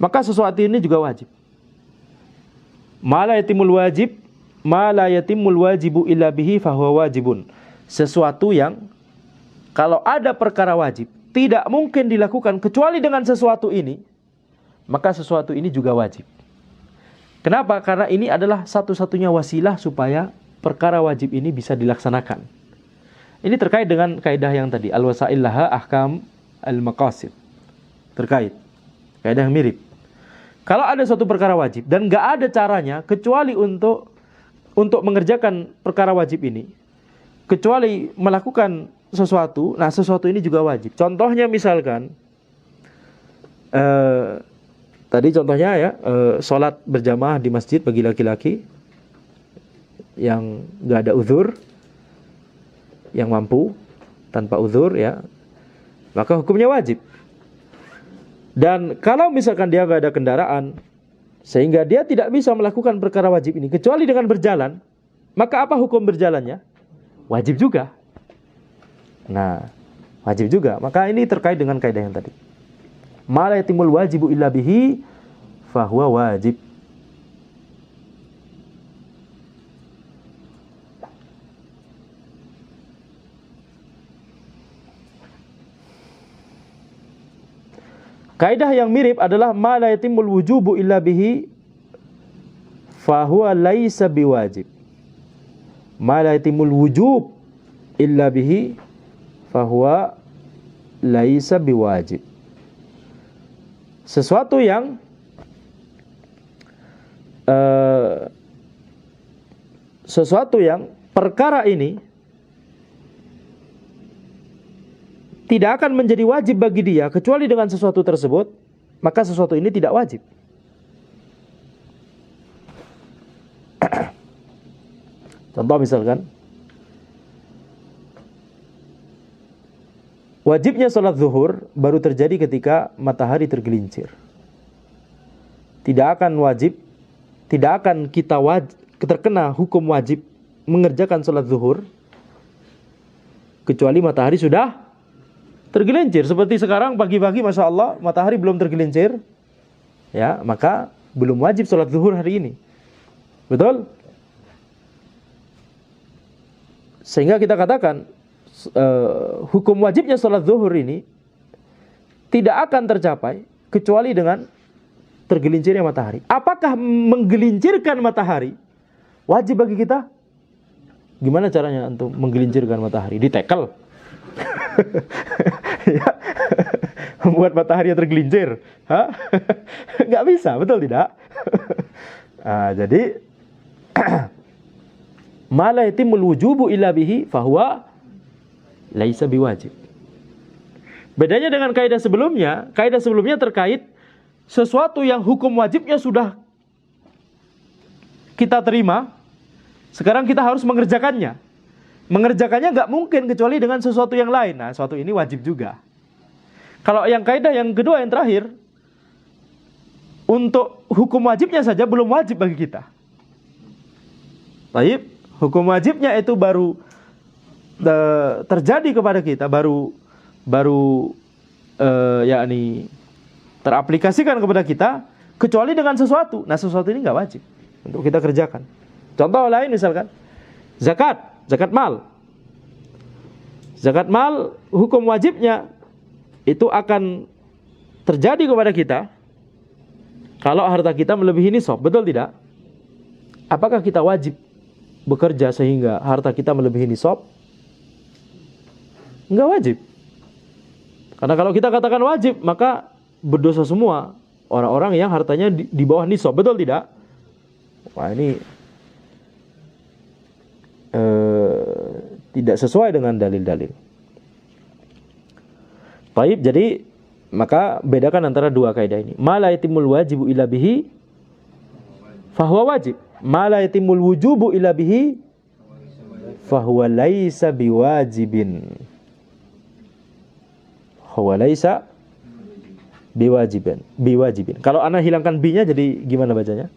maka sesuatu ini juga wajib. Ma la yatimul wajib, ma la yatimul wajibu illa bihi fahuwa wajibun. Sesuatu yang kalau ada perkara wajib tidak mungkin dilakukan kecuali dengan sesuatu ini, maka sesuatu ini juga wajib. Kenapa? Karena ini adalah satu-satunya wasilah supaya perkara wajib ini bisa dilaksanakan. Ini terkait dengan kaidah yang tadi, al-wasail laha ahkam al-maqasid. Terkait. Kaidah yang mirip. Kalau ada suatu perkara wajib dan nggak ada caranya kecuali untuk mengerjakan perkara wajib ini, kecuali melakukan sesuatu, nah sesuatu ini juga wajib. Contohnya misalkan, tadi contohnya ya, sholat berjamaah di masjid bagi laki-laki yang nggak ada uzur, yang mampu tanpa uzur ya, maka hukumnya wajib. Dan kalau misalkan dia nggak ada kendaraan, sehingga dia tidak bisa melakukan perkara wajib ini kecuali dengan berjalan, maka apa hukum berjalannya? Wajib juga. Nah, wajib juga. Maka ini terkait dengan kaidah yang tadi. Ma la yatimul wajibu illa bihi fahuwa wajib. Kaidah yang mirip adalah ma la yatimul wujubu illa bihi fahuwa laisa biwajib. Ma la yatimul wujub illa bihi fahuwa laisa biwajib. Sesuatu yang perkara ini tidak akan menjadi wajib bagi dia kecuali dengan sesuatu tersebut, maka sesuatu ini tidak wajib. Contoh misalkan, wajibnya sholat zuhur baru terjadi ketika matahari tergelincir. Tidak akan kita terkena hukum wajib mengerjakan sholat zuhur kecuali matahari sudah tergelincir. Seperti sekarang pagi-pagi, Masya Allah, matahari belum tergelincir, ya, maka belum wajib sholat zuhur hari ini. Betul? Sehingga kita katakan hukum wajibnya sholat zuhur ini tidak akan tercapai kecuali dengan tergelincirnya matahari. Apakah menggelincirkan matahari wajib bagi kita? Gimana caranya untuk menggelincirkan matahari? Ditekel? Ya. Membuat matahari tergelincir. Hah? Nggak bisa, betul tidak? Jadi ma la yatimul wujubu illa bihi fahuwa laisa biwajib. Bedanya dengan kaidah sebelumnya terkait sesuatu yang hukum wajibnya sudah kita terima, sekarang kita harus mengerjakannya. Mengerjakannya nggak mungkin kecuali dengan sesuatu yang lain. Nah, sesuatu ini wajib juga. Kalau yang kaidah yang kedua, yang terakhir, untuk hukum wajibnya saja belum wajib bagi kita. Baik, hukum wajibnya itu baru terjadi kepada kita, baru yakni teraplikasikan kepada kita, kecuali dengan sesuatu. Nah, sesuatu ini nggak wajib untuk kita kerjakan. Contoh lain misalkan, zakat mal. Zakat mal, hukum wajibnya itu akan terjadi kepada kita kalau harta kita melebihi nisab, betul tidak? Apakah kita wajib bekerja sehingga harta kita melebihi nisab? Enggak wajib. Karena kalau kita katakan wajib, maka berdosa semua orang-orang yang hartanya di bawah nisab, betul tidak? Wah, ini tidak sesuai dengan dalil-dalil. Baik, jadi maka bedakan antara dua kaidah ini. Ma la yatimul wajibu illa bihi fahuwa wajib. Ma la yatimul wujubu illa bihi fahuwa laisa biwajibin. Huwa laisa biwajibin. Kalau ana hilangkan bi-nya jadi gimana bacanya?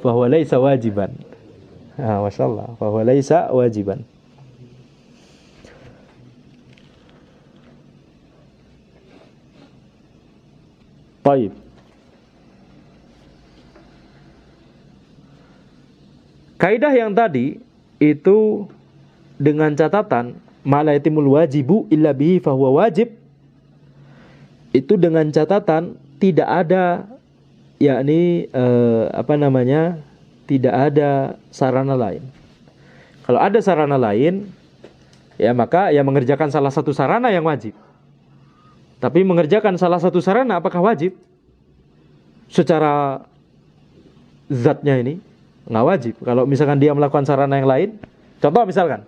Fahuwa laisa wajiban. Masyaallah, fahuwa laisa wajiban. Baik. Kaidah yang tadi itu dengan catatan ma la yatimul wajibu illa bihi fahuwa wajib, itu dengan catatan tidak ada yakni tidak ada sarana lain. Kalau ada sarana lain, ya maka ya mengerjakan salah satu sarana yang wajib. Tapi mengerjakan salah satu sarana apakah wajib? Secara zatnya ini nggak wajib. Kalau misalkan dia melakukan sarana yang lain, contoh misalkan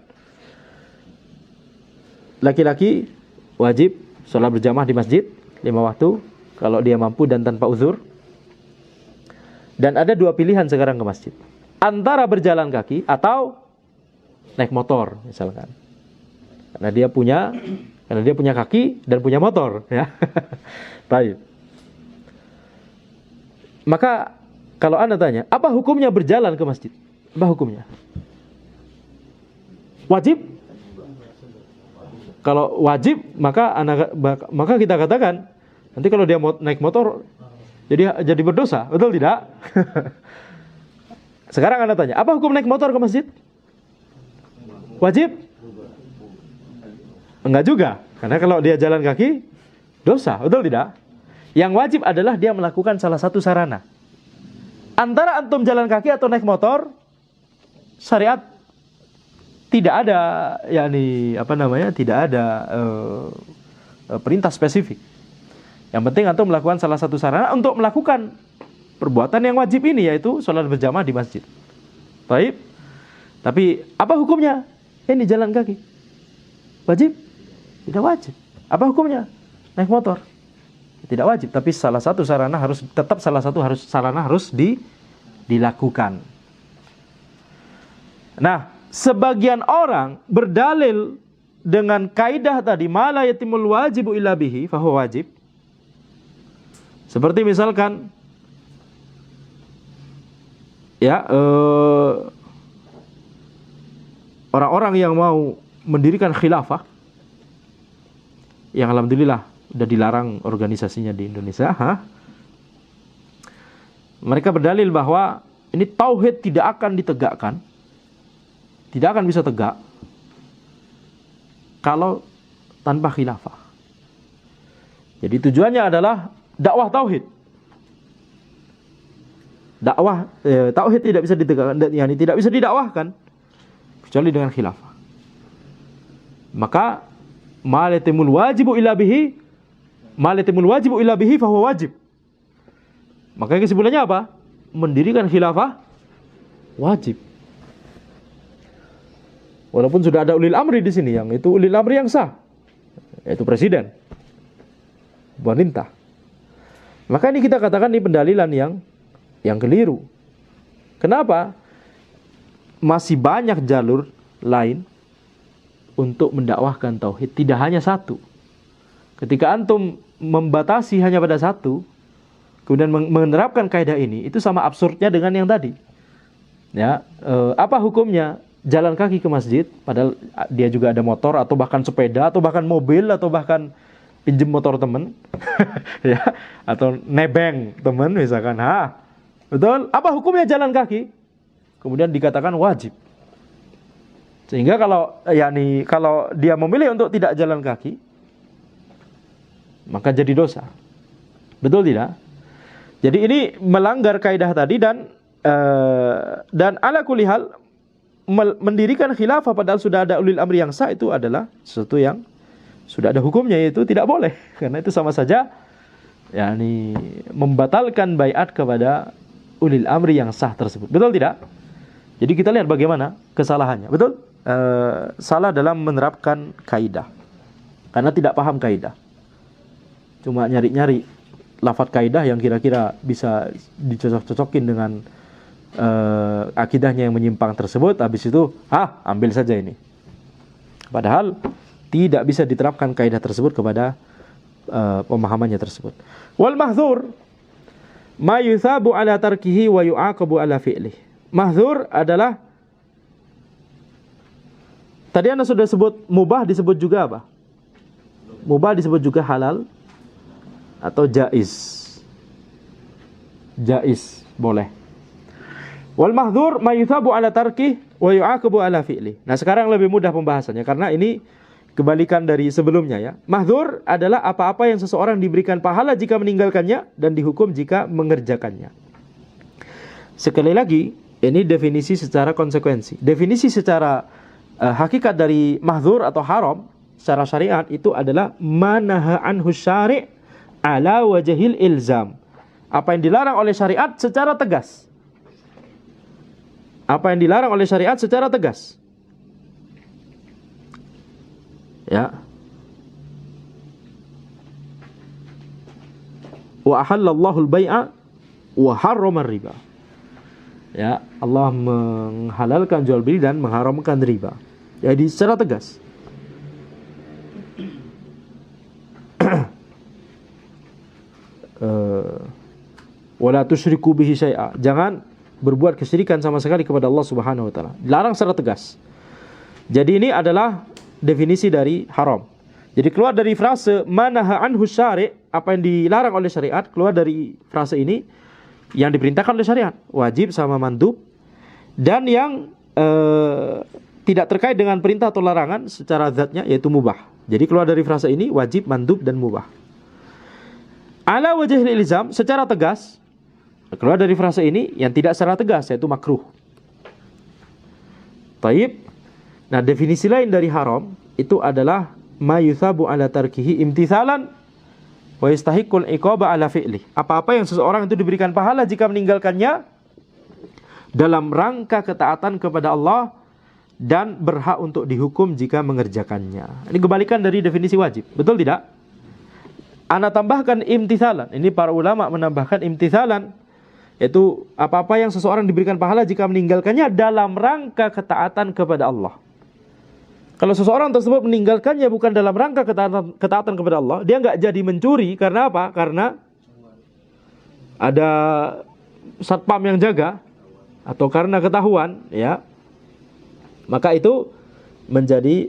laki-laki wajib sholat berjamaah di masjid 5 waktu kalau dia mampu dan tanpa uzur. Dan ada dua pilihan sekarang ke masjid, antara berjalan kaki atau naik motor misalkan. Karena dia punya kaki dan punya motor, ya. Baik. Maka kalau Anda tanya, apa hukumnya berjalan ke masjid? Apa hukumnya? Wajib? Kalau wajib, maka kita katakan nanti kalau dia naik motor jadi berdosa, betul tidak? Sekarang Anda tanya, apa hukum naik motor ke masjid? Wajib? Enggak juga, karena kalau dia jalan kaki dosa, betul tidak? Yang wajib adalah dia melakukan salah satu sarana. Antara antum jalan kaki atau naik motor, syariat tidak ada tidak ada perintah spesifik. Yang penting antum melakukan salah satu sarana untuk melakukan perbuatan yang wajib ini, yaitu sholat berjamaah di masjid. Baik. Tapi apa hukumnya? Ini jalan kaki. Wajib? Tidak wajib. Apa hukumnya? Naik motor. Tidak wajib, tapi salah satu sarana harus dilakukan. Nah, sebagian orang berdalil dengan kaidah tadi ma la yatimul wajibu illa bihi fahuwa wajib. Seperti misalkan orang-orang yang mau mendirikan khilafah, yang alhamdulillah udah dilarang organisasinya di Indonesia, mereka berdalil bahwa ini tauhid tidak akan ditegakkan, tidak akan bisa tegak kalau tanpa khilafah. Jadi tujuannya adalah dakwah tauhid. Tauhid tidak bisa ditegakkan, yakni tidak bisa didakwahkan kecuali dengan khilafah. maka ma la yatimul wajibu illa bihi fahuwa wajib. Maka kesimpulannya apa? Mendirikan khilafah wajib. Walaupun sudah ada ulil amri di sini, yang itu ulil amri yang sah, yaitu presiden, pemerintah. Maka ini kita katakan ini pendalilan yang keliru. Kenapa? Masih banyak jalur lain untuk mendakwahkan tauhid, tidak hanya satu. Ketika antum membatasi hanya pada satu, kemudian menerapkan kaidah ini, itu sama absurdnya dengan yang tadi. Ya, apa hukumnya jalan kaki ke masjid, padahal dia juga ada motor atau bahkan sepeda atau bahkan mobil atau bahkan pinjem motor temen, ya, atau nebeng temen misalkan, betul? Apa hukumnya jalan kaki? Kemudian dikatakan wajib. Sehingga kalau dia memilih untuk tidak jalan kaki, maka jadi dosa. Betul tidak? Jadi ini melanggar kaidah tadi dan ala kulli hal mendirikan khilafah padahal sudah ada ulil amri yang sah itu adalah sesuatu yang sudah ada hukumnya, yaitu tidak boleh. Karena itu sama saja membatalkan baiat kepada ulil amri yang sah tersebut. Betul tidak? Jadi kita lihat bagaimana kesalahannya. Betul? Salah dalam menerapkan kaidah. Karena tidak paham kaidah. Cuma nyari-nyari lafaz kaidah yang kira-kira bisa dicocok-cocokin dengan akidahnya yang menyimpang tersebut, habis itu ambil saja ini. Padahal tidak bisa diterapkan kaidah tersebut kepada pemahamannya tersebut. Wal mahdzur ma yuthabu ala tarkihi wa yu'aqabu ala fi'lihi. Mahdzur adalah, tadi Anda sudah sebut mubah, disebut juga apa? Mubah disebut juga halal atau jaiz. Jaiz boleh. Wal mahdzur ma yuthabu ala tarkih wa yu'aqabu ala fi'li. Nah, sekarang lebih mudah pembahasannya karena ini kebalikan dari sebelumnya ya. Mahdzur adalah apa-apa yang seseorang diberikan pahala jika meninggalkannya dan dihukum jika mengerjakannya. Sekali lagi, ini definisi secara konsekuensi. Definisi secara hakikat dari mahdzur atau haram secara syariat itu adalah manaha anhu syari' ala wajhil ilzam. Apa yang dilarang oleh syariat secara tegas. Apa yang dilarang oleh syariat secara tegas. Ya. Wa ahallallahu al-bai'a wa harrama riba. Ya, Allah menghalalkan jual beli dan mengharamkan riba. Jadi secara tegas. Wala tusyriku bihi syai'a. Jangan berbuat kesyirikan sama sekali kepada Allah Subhanahu wa taala. Dilarang secara tegas. Jadi ini adalah definisi dari haram. Jadi keluar dari frase manaha anhu syari', apa yang dilarang oleh syariat, keluar dari frase ini yang diperintahkan oleh syariat, wajib sama mandub, dan yang tidak terkait dengan perintah atau larangan secara zatnya, yaitu mubah. Jadi keluar dari frase ini wajib, mandub, dan mubah. Ala wajhil ilzam, secara tegas, keluar dari frase ini yang tidak secara tegas, yaitu makruh. Taib. Nah, definisi lain dari haram itu adalah ma yuthabu ala tarkihi imtithalan wa yastahiqul iqaba ala fi'li. Apa-apa yang seseorang itu diberikan pahala jika meninggalkannya dalam rangka ketaatan kepada Allah dan berhak untuk dihukum jika mengerjakannya. Ini kebalikan dari definisi wajib. Betul tidak? Ana tambahkan imtithalan. Ini para ulama menambahkan imtithalan, yaitu apa-apa yang seseorang diberikan pahala jika meninggalkannya dalam rangka ketaatan kepada Allah. Kalau seseorang tersebut meninggalkannya bukan dalam rangka ketaatan kepada Allah, dia nggak jadi mencuri. Karena apa? Karena ada satpam yang jaga, atau karena ketahuan, ya, maka itu menjadi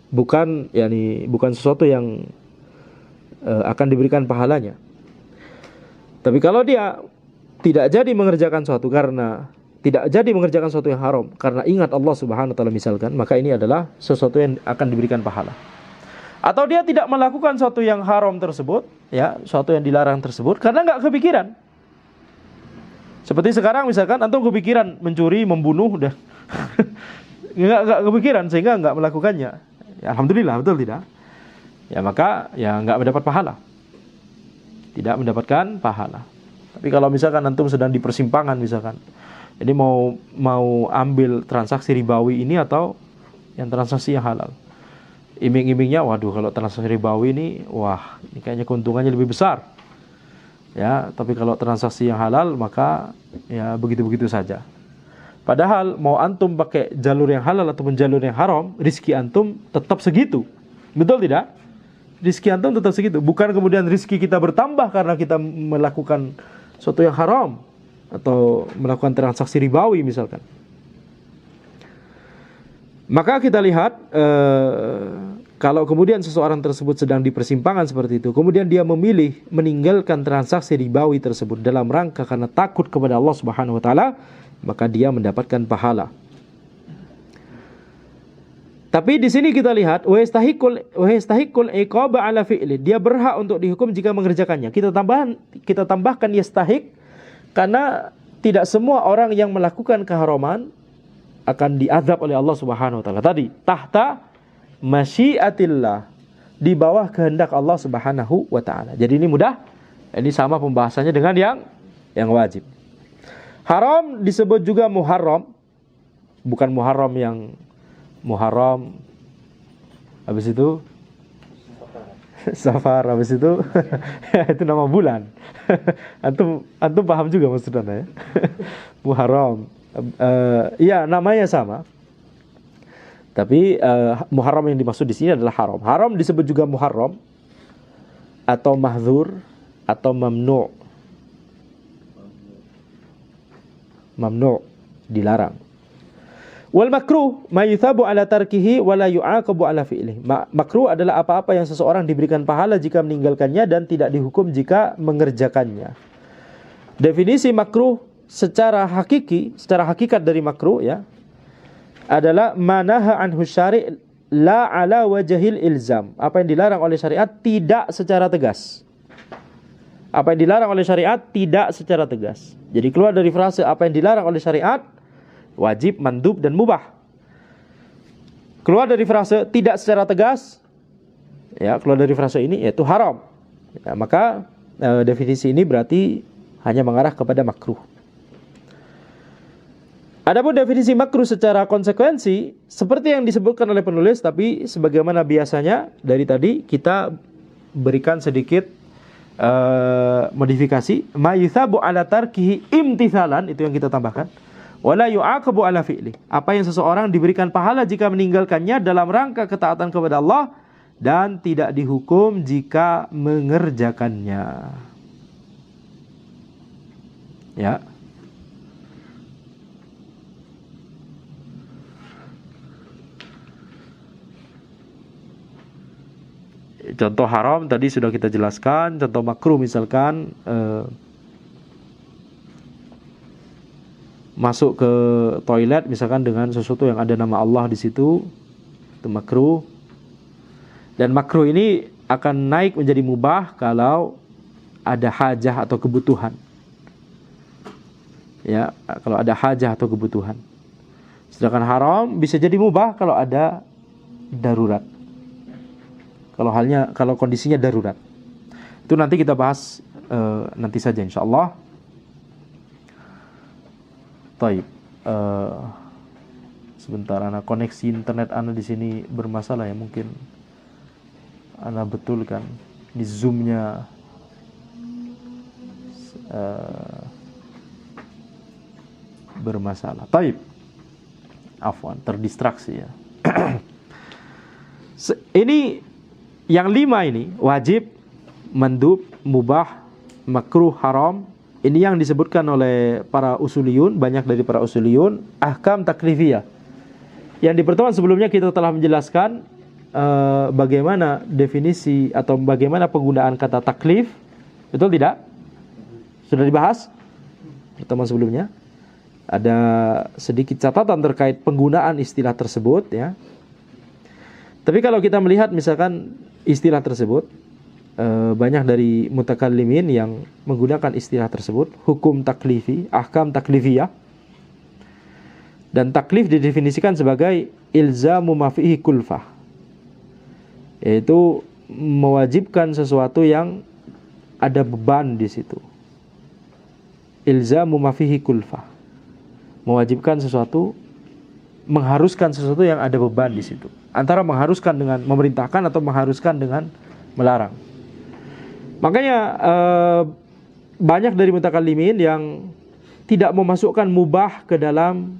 bukan sesuatu yang akan diberikan pahalanya. Tapi kalau dia tidak jadi mengerjakan sesuatu karena tidak jadi mengerjakan sesuatu yang haram karena ingat Allah Subhanahu wa taala misalkan, maka ini adalah sesuatu yang akan diberikan pahala. Atau dia tidak melakukan sesuatu yang haram tersebut, ya, sesuatu yang dilarang tersebut karena enggak kepikiran. Seperti sekarang misalkan antum kepikiran mencuri, membunuh, udah nggak kepikiran sehingga nggak melakukannya. Ya, alhamdulillah, betul tidak? Ya maka ya nggak mendapat pahala, tidak mendapatkan pahala. Tapi kalau misalkan antum sedang di persimpangan misalkan, jadi mau ambil transaksi ribawi ini atau yang transaksi yang halal, iming-imingnya, waduh kalau transaksi ribawi ini, wah ini kayaknya keuntungannya lebih besar. Ya, tapi kalau transaksi yang halal maka ya begitu-begitu saja. Padahal mau antum pakai jalur yang halal ataupun jalur yang haram, rizki antum tetap segitu. Betul tidak? Rizki antum tetap segitu. Bukan kemudian rizki kita bertambah karena kita melakukan sesuatu yang haram atau melakukan transaksi ribawi misalkan. Maka kita lihat kalau kemudian seseorang tersebut sedang di persimpangan seperti itu, kemudian dia memilih meninggalkan transaksi ribawi tersebut dalam rangka karena takut kepada Allah Subhanahu wa taala, maka dia mendapatkan pahala. Tapi di sini kita lihat wa yastahiqul iqaba ala fi'li. Dia berhak untuk dihukum jika mengerjakannya. Kita tambahkan yastahiq karena tidak semua orang yang melakukan keharaman akan diazab oleh Allah Subhanahu wa taala. Tadi tahta masyiatillah, di bawah kehendak Allah Subhanahu wa taala. Jadi ini mudah. Ini sama pembahasannya dengan yang wajib. Haram disebut juga muharram. Bukan muharram yang Muharram, habis itu Safar, habis itu itu nama bulan. Antum paham juga maksudnya ya. Muharram, iya namanya sama. Tapi Muharram yang dimaksud di sini adalah haram. Haram disebut juga muharram atau mahdzur atau mamnu'. Mamnu', dilarang. Wal makruh ma yuthabu ala tarkihi wa la yu'aqabu ala fi'lihi. Makruh adalah apa-apa yang seseorang diberikan pahala jika meninggalkannya dan tidak dihukum jika mengerjakannya. Definisi makruh secara hakikat dari makruh ya adalah manaha anhu syari' la ala wajhil ilzam. Apa yang dilarang oleh syariat tidak secara tegas. Apa yang dilarang oleh syariat tidak secara tegas. Jadi keluar dari frase apa yang dilarang oleh syariat, wajib, mandub, dan mubah. Keluar dari frase tidak secara tegas, ya keluar dari frase ini yaitu haram. Ya, maka definisi ini berarti hanya mengarah kepada makruh. Adapun definisi makruh secara konsekuensi seperti yang disebutkan oleh penulis, tapi sebagaimana biasanya dari tadi kita berikan sedikit modifikasi. Ma yuthabu ala tarkihi imtithalan, itu yang kita tambahkan. Wala yu'aqabu ala fi'li. Apa yang seseorang diberikan pahala jika meninggalkannya dalam rangka ketaatan kepada Allah dan tidak dihukum jika mengerjakannya. Ya. Contoh haram tadi sudah kita jelaskan. Contoh makruh misalkan masuk ke toilet misalkan dengan sesuatu yang ada nama Allah di situ, itu makruh. Dan makruh ini akan naik menjadi mubah kalau ada hajah atau kebutuhan. Ya, kalau ada hajah atau kebutuhan. Sedangkan haram bisa jadi mubah kalau ada darurat. Kalau kondisinya darurat. Itu nanti kita bahas nanti saja insyaallah. Taib. Sebentar, koneksi internet di sini bermasalah ya, mungkin betul kan di zoomnya bermasalah. Taib. Afwan, terdistraksi ya. Ini yang 5 ini wajib, mandub, mubah, makruh, haram. Ini yang disebutkan oleh para usuliyun, banyak dari para usuliyun, ahkam taklifiyah. Yang di pertemuan sebelumnya kita telah menjelaskan bagaimana definisi atau bagaimana penggunaan kata taklif. Betul tidak? Sudah dibahas pertemuan sebelumnya. Ada sedikit catatan terkait penggunaan istilah tersebut ya. Tapi kalau kita melihat misalkan istilah tersebut, banyak dari mutakallimin yang menggunakan istilah tersebut, hukum taklifi, ahkam taklifiyah. Dan taklif didefinisikan sebagai ilzamu ma fihi kulfah, yaitu mewajibkan sesuatu yang ada beban di situ. Ilzamu ma fihi kulfah, mewajibkan sesuatu, mengharuskan sesuatu yang ada beban di situ. Antara mengharuskan dengan memerintahkan atau mengharuskan dengan melarang. Makanya banyak dari mutakallimin yang tidak memasukkan mubah ke dalam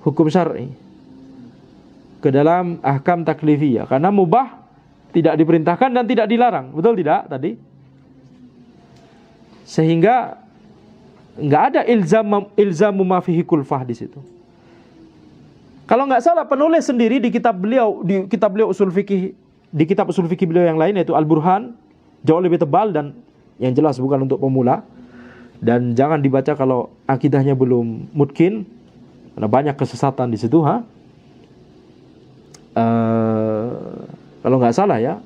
hukum syar'i, ke dalam ahkam taklifiyah, karena mubah tidak diperintahkan dan tidak dilarang, betul tidak tadi? Sehingga nggak ada ilzamu ma fihi kulfah di situ. Kalau nggak salah penulis sendiri di kitab beliau usul fikih, di kitab usul fikih beliau yang lain yaitu Al-Burhan, jauh lebih tebal dan yang jelas bukan untuk pemula, dan jangan dibaca kalau akidahnya belum mutkin, karena banyak kesesatan di situ. Kalau nggak salah ya,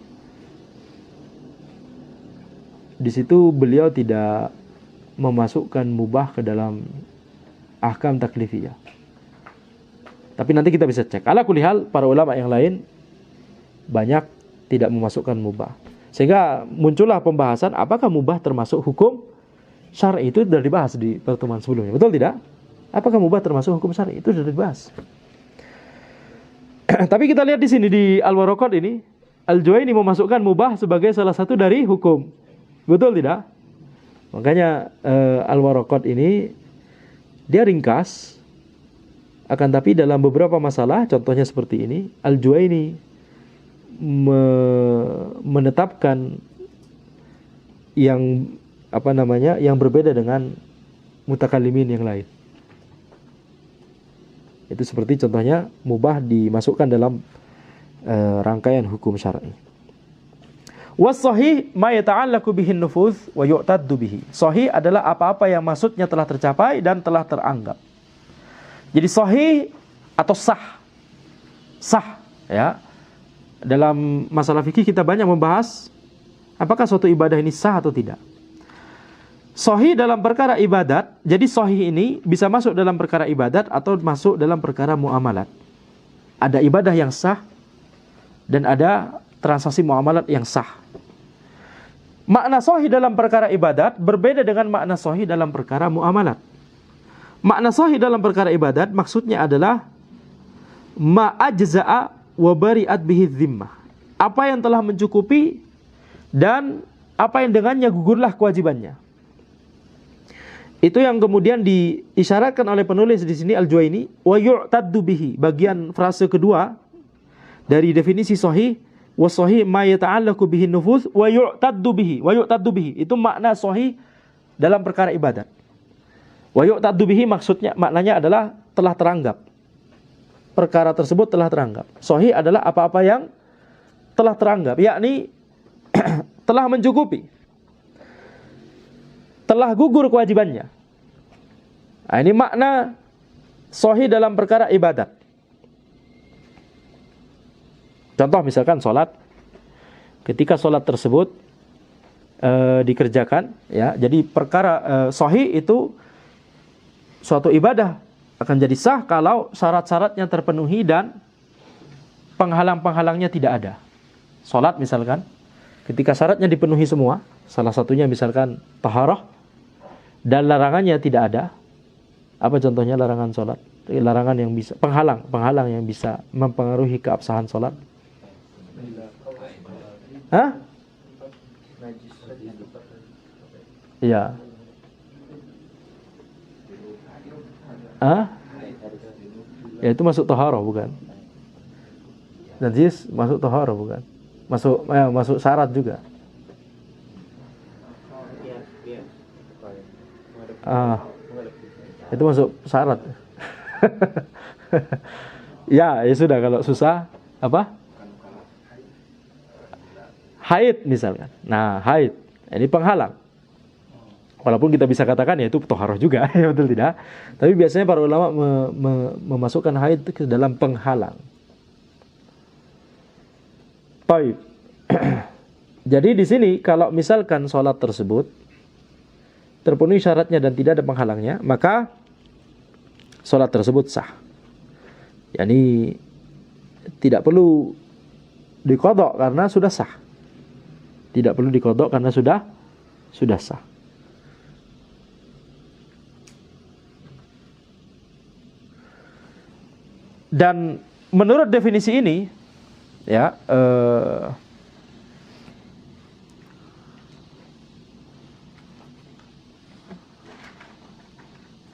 di situ beliau tidak memasukkan mubah ke dalam ahkam taklifiyah. Tapi nanti kita bisa cek. Ala kulli hal, para ulama yang lain banyak tidak memasukkan mubah. Sehingga muncullah pembahasan apakah mubah termasuk hukum syar'i, itu sudah dibahas di pertemuan sebelumnya. Betul tidak? Apakah mubah termasuk hukum syar'i? Itu sudah dibahas. Tapi kita lihat di sini di Al-Waraqat ini, Al-Juwaini memasukkan mubah sebagai salah satu dari hukum. Betul tidak? Makanya Al-Waraqat ini dia ringkas, akan tapi dalam beberapa masalah, contohnya seperti ini, Al-Juwaini menetapkan yang yang berbeda dengan mutakallimin yang lain. Itu seperti contohnya mubah dimasukkan dalam rangkaian hukum syar'i. Was-sahih ma yata'allaqu bihin nufuz wa yu'taddu bihi. Sahih adalah apa-apa yang maksudnya telah tercapai dan telah teranggap. Jadi sahih atau sah ya. Dalam masalah fikih kita banyak membahas apakah suatu ibadah ini sah atau tidak. Sahih dalam perkara ibadat, jadi sahih ini bisa masuk dalam perkara ibadat atau masuk dalam perkara muamalat. Ada ibadah yang sah dan ada transaksi muamalat yang sah. Makna sahih dalam perkara ibadat berbeda dengan makna sahih dalam perkara muamalat. Makna sahih dalam perkara ibadat maksudnya adalah ma ajza'a wa bari'at bihi dhimmah. Apa yang telah mencukupi dan apa yang dengannya gugurlah kewajibannya. Itu yang kemudian diisyaratkan oleh penulis di sini Al-Juwaini, wa yu'taddu bihi. Bagian frase kedua dari definisi sahih, wa sahih ma yata'allaqu bihi nufuz wa yu'taddu bihi. Wa yu'taddu bihi itu makna sahih dalam perkara ibadat. Wa yu'taddu bihi maknanya adalah telah teranggap. Perkara tersebut telah teranggap. Sahih adalah apa-apa yang telah teranggap, yakni telah mencukupi, telah gugur kewajibannya. Nah, ini makna sahih dalam perkara ibadat. Contoh misalkan sholat, ketika sholat tersebut dikerjakan, ya, jadi perkara sahih itu suatu ibadah akan jadi sah kalau syarat-syaratnya terpenuhi dan penghalang-penghalangnya tidak ada. Sholat misalkan, ketika syaratnya dipenuhi semua, salah satunya misalkan taharah, dan larangannya tidak ada. Apa contohnya larangan sholat? Larangan yang bisa, penghalang yang bisa mempengaruhi keabsahan sholat. Hah? Iya. Hah? Ya itu masuk taharah bukan? Najis masuk taharah bukan? Masuk syarat juga. Itu masuk syarat. Ya sudah, kalau susah apa? Haid misalkan. Nah, haid ini penghalang. Walaupun kita bisa katakan ya itu toharoh juga, ya betul tidak? Tapi biasanya para ulama memasukkan haid ke dalam penghalang. Baik. Jadi di sini kalau misalkan sholat tersebut terpenuhi syaratnya dan tidak ada penghalangnya, maka salat tersebut sah. Yani tidak perlu diqadha karena sudah sah. Tidak perlu diqadha karena sudah sah. Dan menurut definisi ini, ya,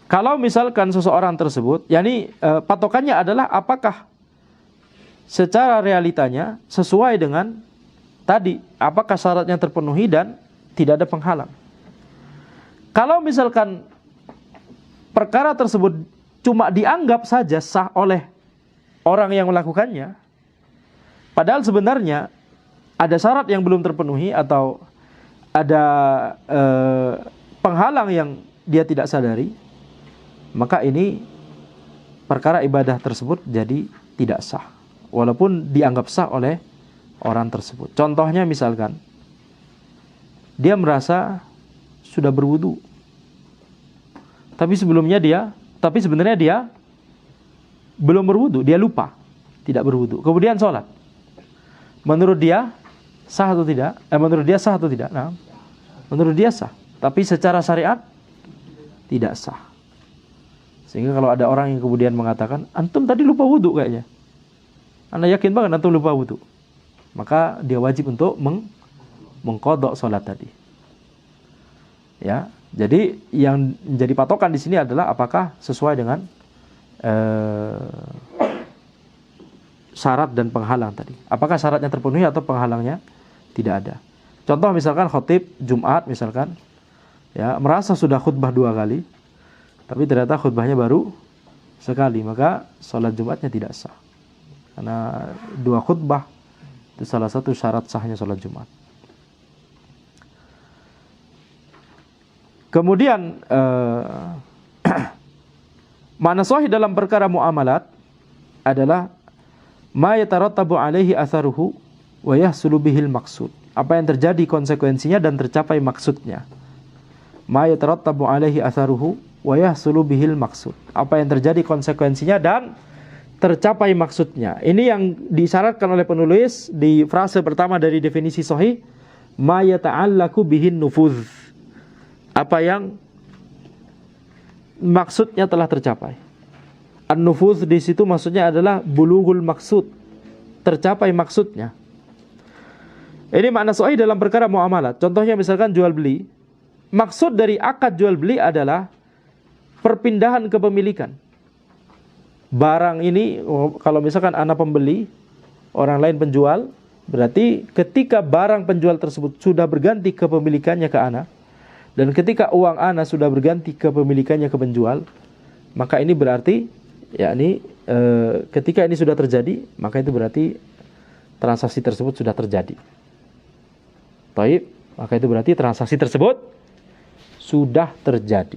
kalau misalkan seseorang tersebut, yakni patokannya adalah apakah secara realitanya sesuai dengan tadi, apakah syaratnya terpenuhi dan tidak ada penghalang. Kalau misalkan perkara tersebut cuma dianggap saja sah oleh orang yang melakukannya, padahal sebenarnya ada syarat yang belum terpenuhi atau ada penghalang yang dia tidak sadari, maka ini perkara ibadah tersebut jadi tidak sah, walaupun dianggap sah oleh orang tersebut. Contohnya misalkan, dia merasa sudah berwudu, tapi sebenarnya dia belum berwudu, dia lupa, tidak berwudu. Kemudian sholat. Menurut dia sah atau tidak? Menurut dia sah atau tidak? Nah, menurut dia sah, tapi secara syariat tidak sah. Sehingga kalau ada orang yang kemudian mengatakan, antum tadi lupa wudu kayaknya, anda yakin banget antum lupa wudu, maka dia wajib untuk mengqadha sholat tadi. Ya, jadi yang menjadi patokan di sini adalah apakah sesuai dengan syarat dan penghalang tadi. Apakah syaratnya terpenuhi atau penghalangnya tidak ada. Contoh misalkan khatib Jumat misalkan, ya, merasa sudah khutbah 2 kali, tapi ternyata khutbahnya baru sekali, maka sholat Jumatnya tidak sah. Karena 2 khutbah itu salah satu syarat sahnya sholat Jumat. Kemudian makna sahih dalam perkara muamalat adalah ma yatarattabu alaihi atharuhu wa yahsulu bihil maqsud. Apa yang terjadi konsekuensinya dan tercapai maksudnya. Ma yatarattabu alaihi atharuhu wa yahsulu bihil maqsud. Apa yang terjadi konsekuensinya dan tercapai maksudnya. Ini yang disyaratkan oleh penulis di frase pertama dari definisi sahih, ma yata'allaku bihin nufuz. Apa yang maksudnya telah tercapai. An-nufuz di situ maksudnya adalah bulughul maksud, tercapai maksudnya. Ini makna sahih dalam perkara muamalat. Contohnya misalkan jual beli. Maksud dari akad jual beli adalah perpindahan kepemilikan. Barang ini, kalau misalkan ana pembeli, orang lain penjual, berarti ketika barang penjual tersebut sudah berganti kepemilikannya ke ana, dan ketika uang ana sudah berganti kepemilikannya ke penjual, maka ini berarti, yakni ketika ini sudah terjadi, maka itu berarti transaksi tersebut sudah terjadi. Baik, maka itu berarti transaksi tersebut sudah terjadi.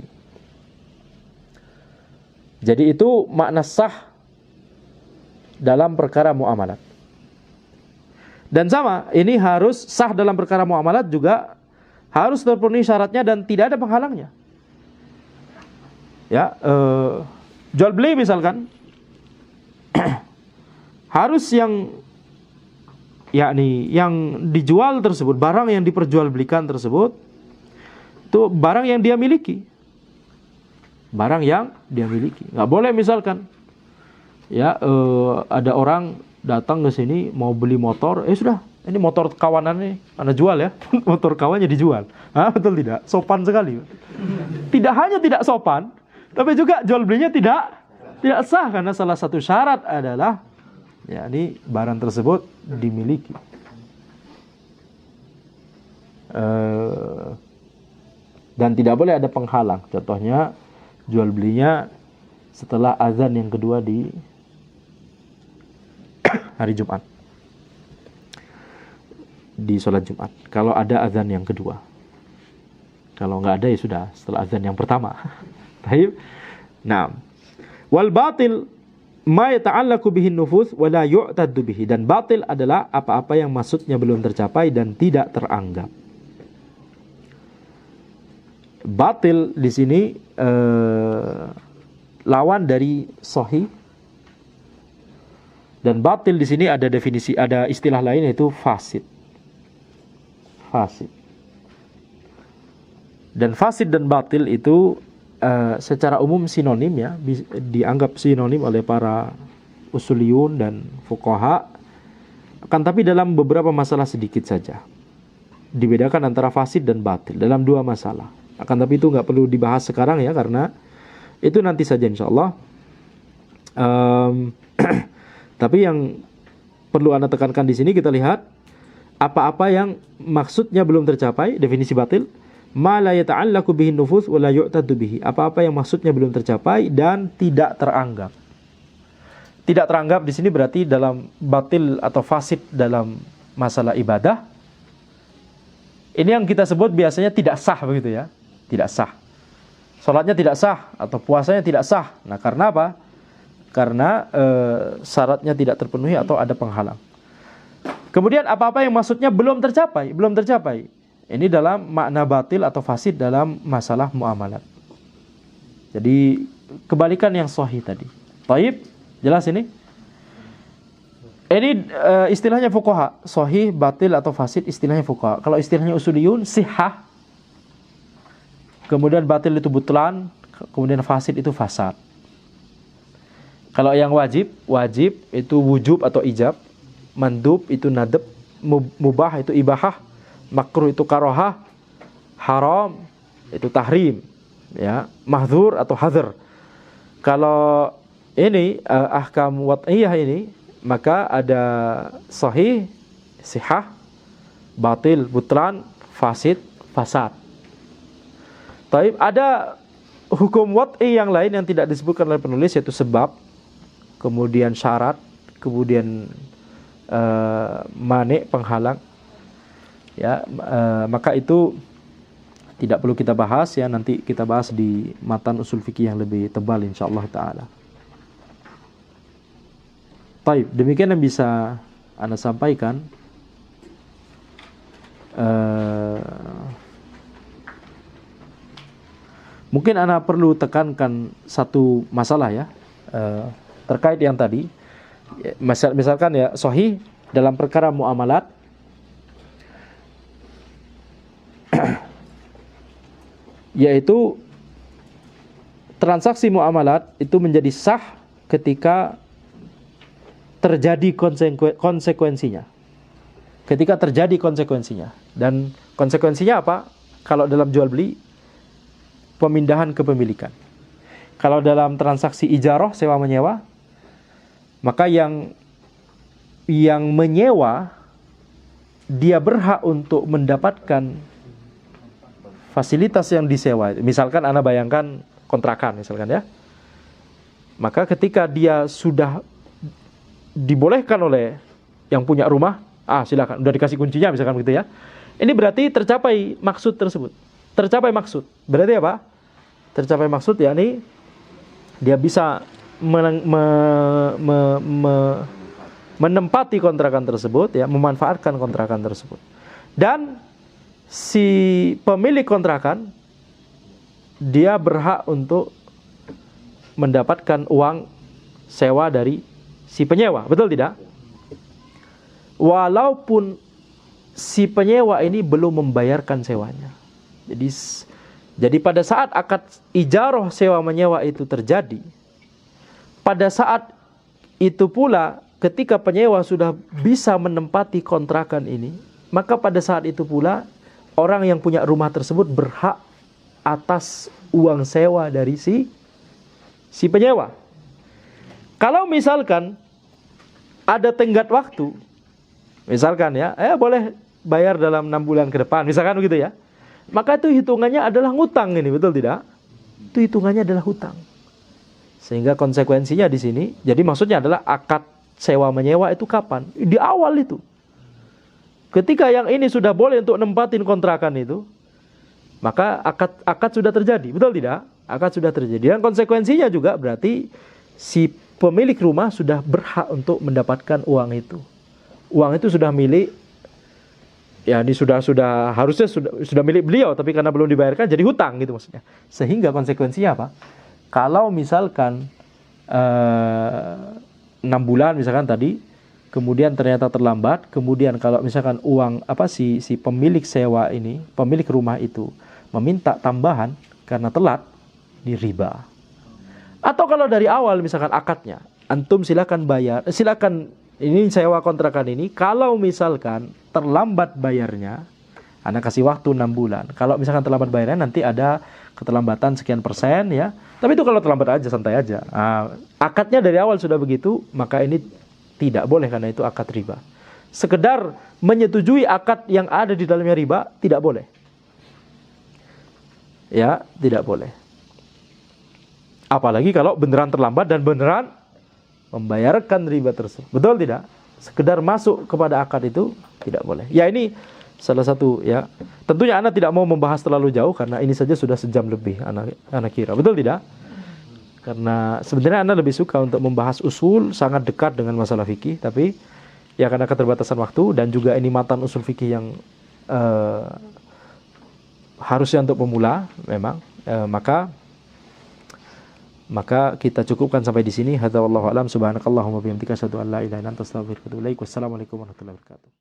Jadi itu makna sah dalam perkara muamalat. Dan sama, ini harus sah dalam perkara muamalat juga harus terpenuhi syaratnya dan tidak ada penghalangnya. Ya, jual beli misalkan harus yang yakni yang dijual tersebut, barang yang diperjualbelikan tersebut itu barang yang dia miliki. Barang yang dia miliki. Nggak boleh misalkan ya ada orang datang ke sini mau beli motor, sudah, ini motor kawanan nih, Anda jual ya. Motor kawannya dijual. Betul tidak? Sopan sekali. Tidak hanya tidak sopan, tapi juga jual belinya tidak sah karena salah satu syarat adalah yakni barang tersebut dimiliki. Dan tidak boleh ada penghalang. Contohnya jual belinya setelah azan yang kedua di hari Jumat, di sholat Jumat, kalau ada azan yang kedua. Kalau nggak ada ya sudah setelah azan yang pertama. Baik. Nah, wal batil ma yata'allaqu bihi nufuz wa la yu'taddu bihi, dan batil adalah apa-apa yang maksudnya belum tercapai dan tidak teranggap. Batil di sini lawan dari sahih. Dan batil di sini ada definisi, ada istilah lain yaitu fasid. Fasid. Dan fasid dan batil itu secara umum sinonim ya, dianggap sinonim oleh para usuliyun dan fuqaha. Akan tapi dalam beberapa masalah sedikit saja dibedakan antara fasid dan batil dalam dua masalah. Akan tapi itu nggak perlu dibahas sekarang ya, karena itu nanti saja insyaallah. Tapi yang perlu Anda tekankan di sini, kita lihat apa-apa yang maksudnya belum tercapai, definisi batil. Ma la yata'allaqu bihi nufuz wa la yu'tadu bihi. Apa-apa yang maksudnya belum tercapai dan tidak teranggap. Tidak teranggap di sini berarti dalam batil atau fasid dalam masalah ibadah. Ini yang kita sebut biasanya tidak sah begitu ya. Tidak sah. Salatnya tidak sah atau puasanya tidak sah. Nah, karena apa? Karena syaratnya tidak terpenuhi atau ada penghalang. Kemudian apa-apa yang maksudnya belum tercapai. Ini dalam makna batil atau fasid dalam masalah muamalat. Jadi kebalikan yang sahih tadi. Taib, jelas ini? Ini istilahnya fuqaha. Sahih, batil atau fasid istilahnya fuqaha. Kalau istilahnya usuliyun, sihah. Kemudian batil itu butlan, kemudian fasid itu fasad. Kalau yang wajib itu wujub atau ijab, mandub itu nadab, mubah itu ibahah, makruh itu karohah, haram itu tahrim, ya, mahdzur atau hadr. Kalau ini ahkam wad'iyah ini, maka ada sahih, sihah, batil, butlan, fasid, fasad. Taib, ada hukum wad'i yang lain yang tidak disebutkan oleh penulis, yaitu sebab, kemudian syarat, kemudian mani, penghalang, ya, maka itu tidak perlu kita bahas ya, nanti kita bahas di matan usul fikih yang lebih tebal insyaallah taala. Baik, demikian yang bisa Anda sampaikan. Mungkin Anda perlu tekankan satu masalah ya, terkait yang tadi. Misalkan ya, sahih dalam perkara muamalat, yaitu transaksi muamalat itu menjadi sah ketika terjadi konsekuensinya. Ketika terjadi konsekuensinya. Dan konsekuensinya apa? Kalau dalam jual beli, pemindahan kepemilikan. Kalau dalam transaksi ijarah, sewa menyewa, maka yang menyewa dia berhak untuk mendapatkan fasilitas yang disewa. Misalkan Anda bayangkan kontrakan misalkan ya. Maka ketika dia sudah dibolehkan oleh yang punya rumah, silakan, udah dikasih kuncinya misalkan gitu ya. Ini berarti tercapai maksud tersebut. Tercapai maksud. Berarti apa? Tercapai maksud yakni dia bisa menempati kontrakan tersebut ya, memanfaatkan kontrakan tersebut. Dan si pemilik kontrakan dia berhak untuk mendapatkan uang sewa dari si penyewa, betul tidak? Walaupun si penyewa ini belum membayarkan sewanya. Jadi pada saat akad ijarah sewa menyewa itu terjadi, pada saat itu pula ketika penyewa sudah bisa menempati kontrakan ini, maka pada saat itu pula orang yang punya rumah tersebut berhak atas uang sewa dari si penyewa. Kalau misalkan ada tenggat waktu, misalkan ya, boleh bayar dalam 6 bulan ke depan, misalkan begitu ya, maka itu hitungannya adalah ngutang ini, betul tidak? Itu hitungannya adalah hutang. Sehingga konsekuensinya di sini, jadi maksudnya adalah akad sewa menyewa itu kapan? Di awal itu. Ketika yang ini sudah boleh untuk nempatin kontrakan itu, maka akad sudah terjadi, betul tidak? Akad sudah terjadi. Dan konsekuensinya juga berarti si pemilik rumah sudah berhak untuk mendapatkan uang itu. Uang itu sudah milik, ya ini sudah harusnya sudah milik beliau, tapi karena belum dibayarkan jadi hutang gitu maksudnya. Sehingga konsekuensinya apa? Kalau misalkan 6 bulan misalkan tadi, kemudian ternyata terlambat, kemudian kalau misalkan uang si pemilik sewa ini, pemilik rumah itu meminta tambahan karena telat, di riba. Atau kalau dari awal misalkan akadnya, antum silakan bayar, silakan ini sewa kontrakan ini, kalau misalkan terlambat bayarnya, Anda kasih waktu 6 bulan. Kalau misalkan terlambat bayarnya, nanti ada keterlambatan sekian persen ya. Tapi itu kalau terlambat aja, santai aja. Akadnya dari awal sudah begitu, maka ini tidak boleh karena itu akad riba. Sekedar menyetujui akad yang ada di dalamnya riba, tidak boleh. Ya, tidak boleh. Apalagi kalau beneran terlambat dan beneran membayarkan riba tersebut. Betul tidak? Sekedar masuk kepada akad itu tidak boleh. Ya, ini salah satu ya. Tentunya Anda tidak mau membahas terlalu jauh karena ini saja sudah sejam lebih Anda kira. Betul tidak? Karena sebenarnya Anda lebih suka untuk membahas usul sangat dekat dengan masalah fikih, tapi ya karena keterbatasan waktu dan juga ini matan usul fikih yang harusnya untuk pemula memang, maka kita cukupkan sampai di sini. Hadza wallahu a'lam. Subhanakallahumma wa bihamdika asyhadu an la ilaha illa anta astaghfiruka wa atubu ilaik. Wassalamualaikum warahmatullahi wabarakatuh.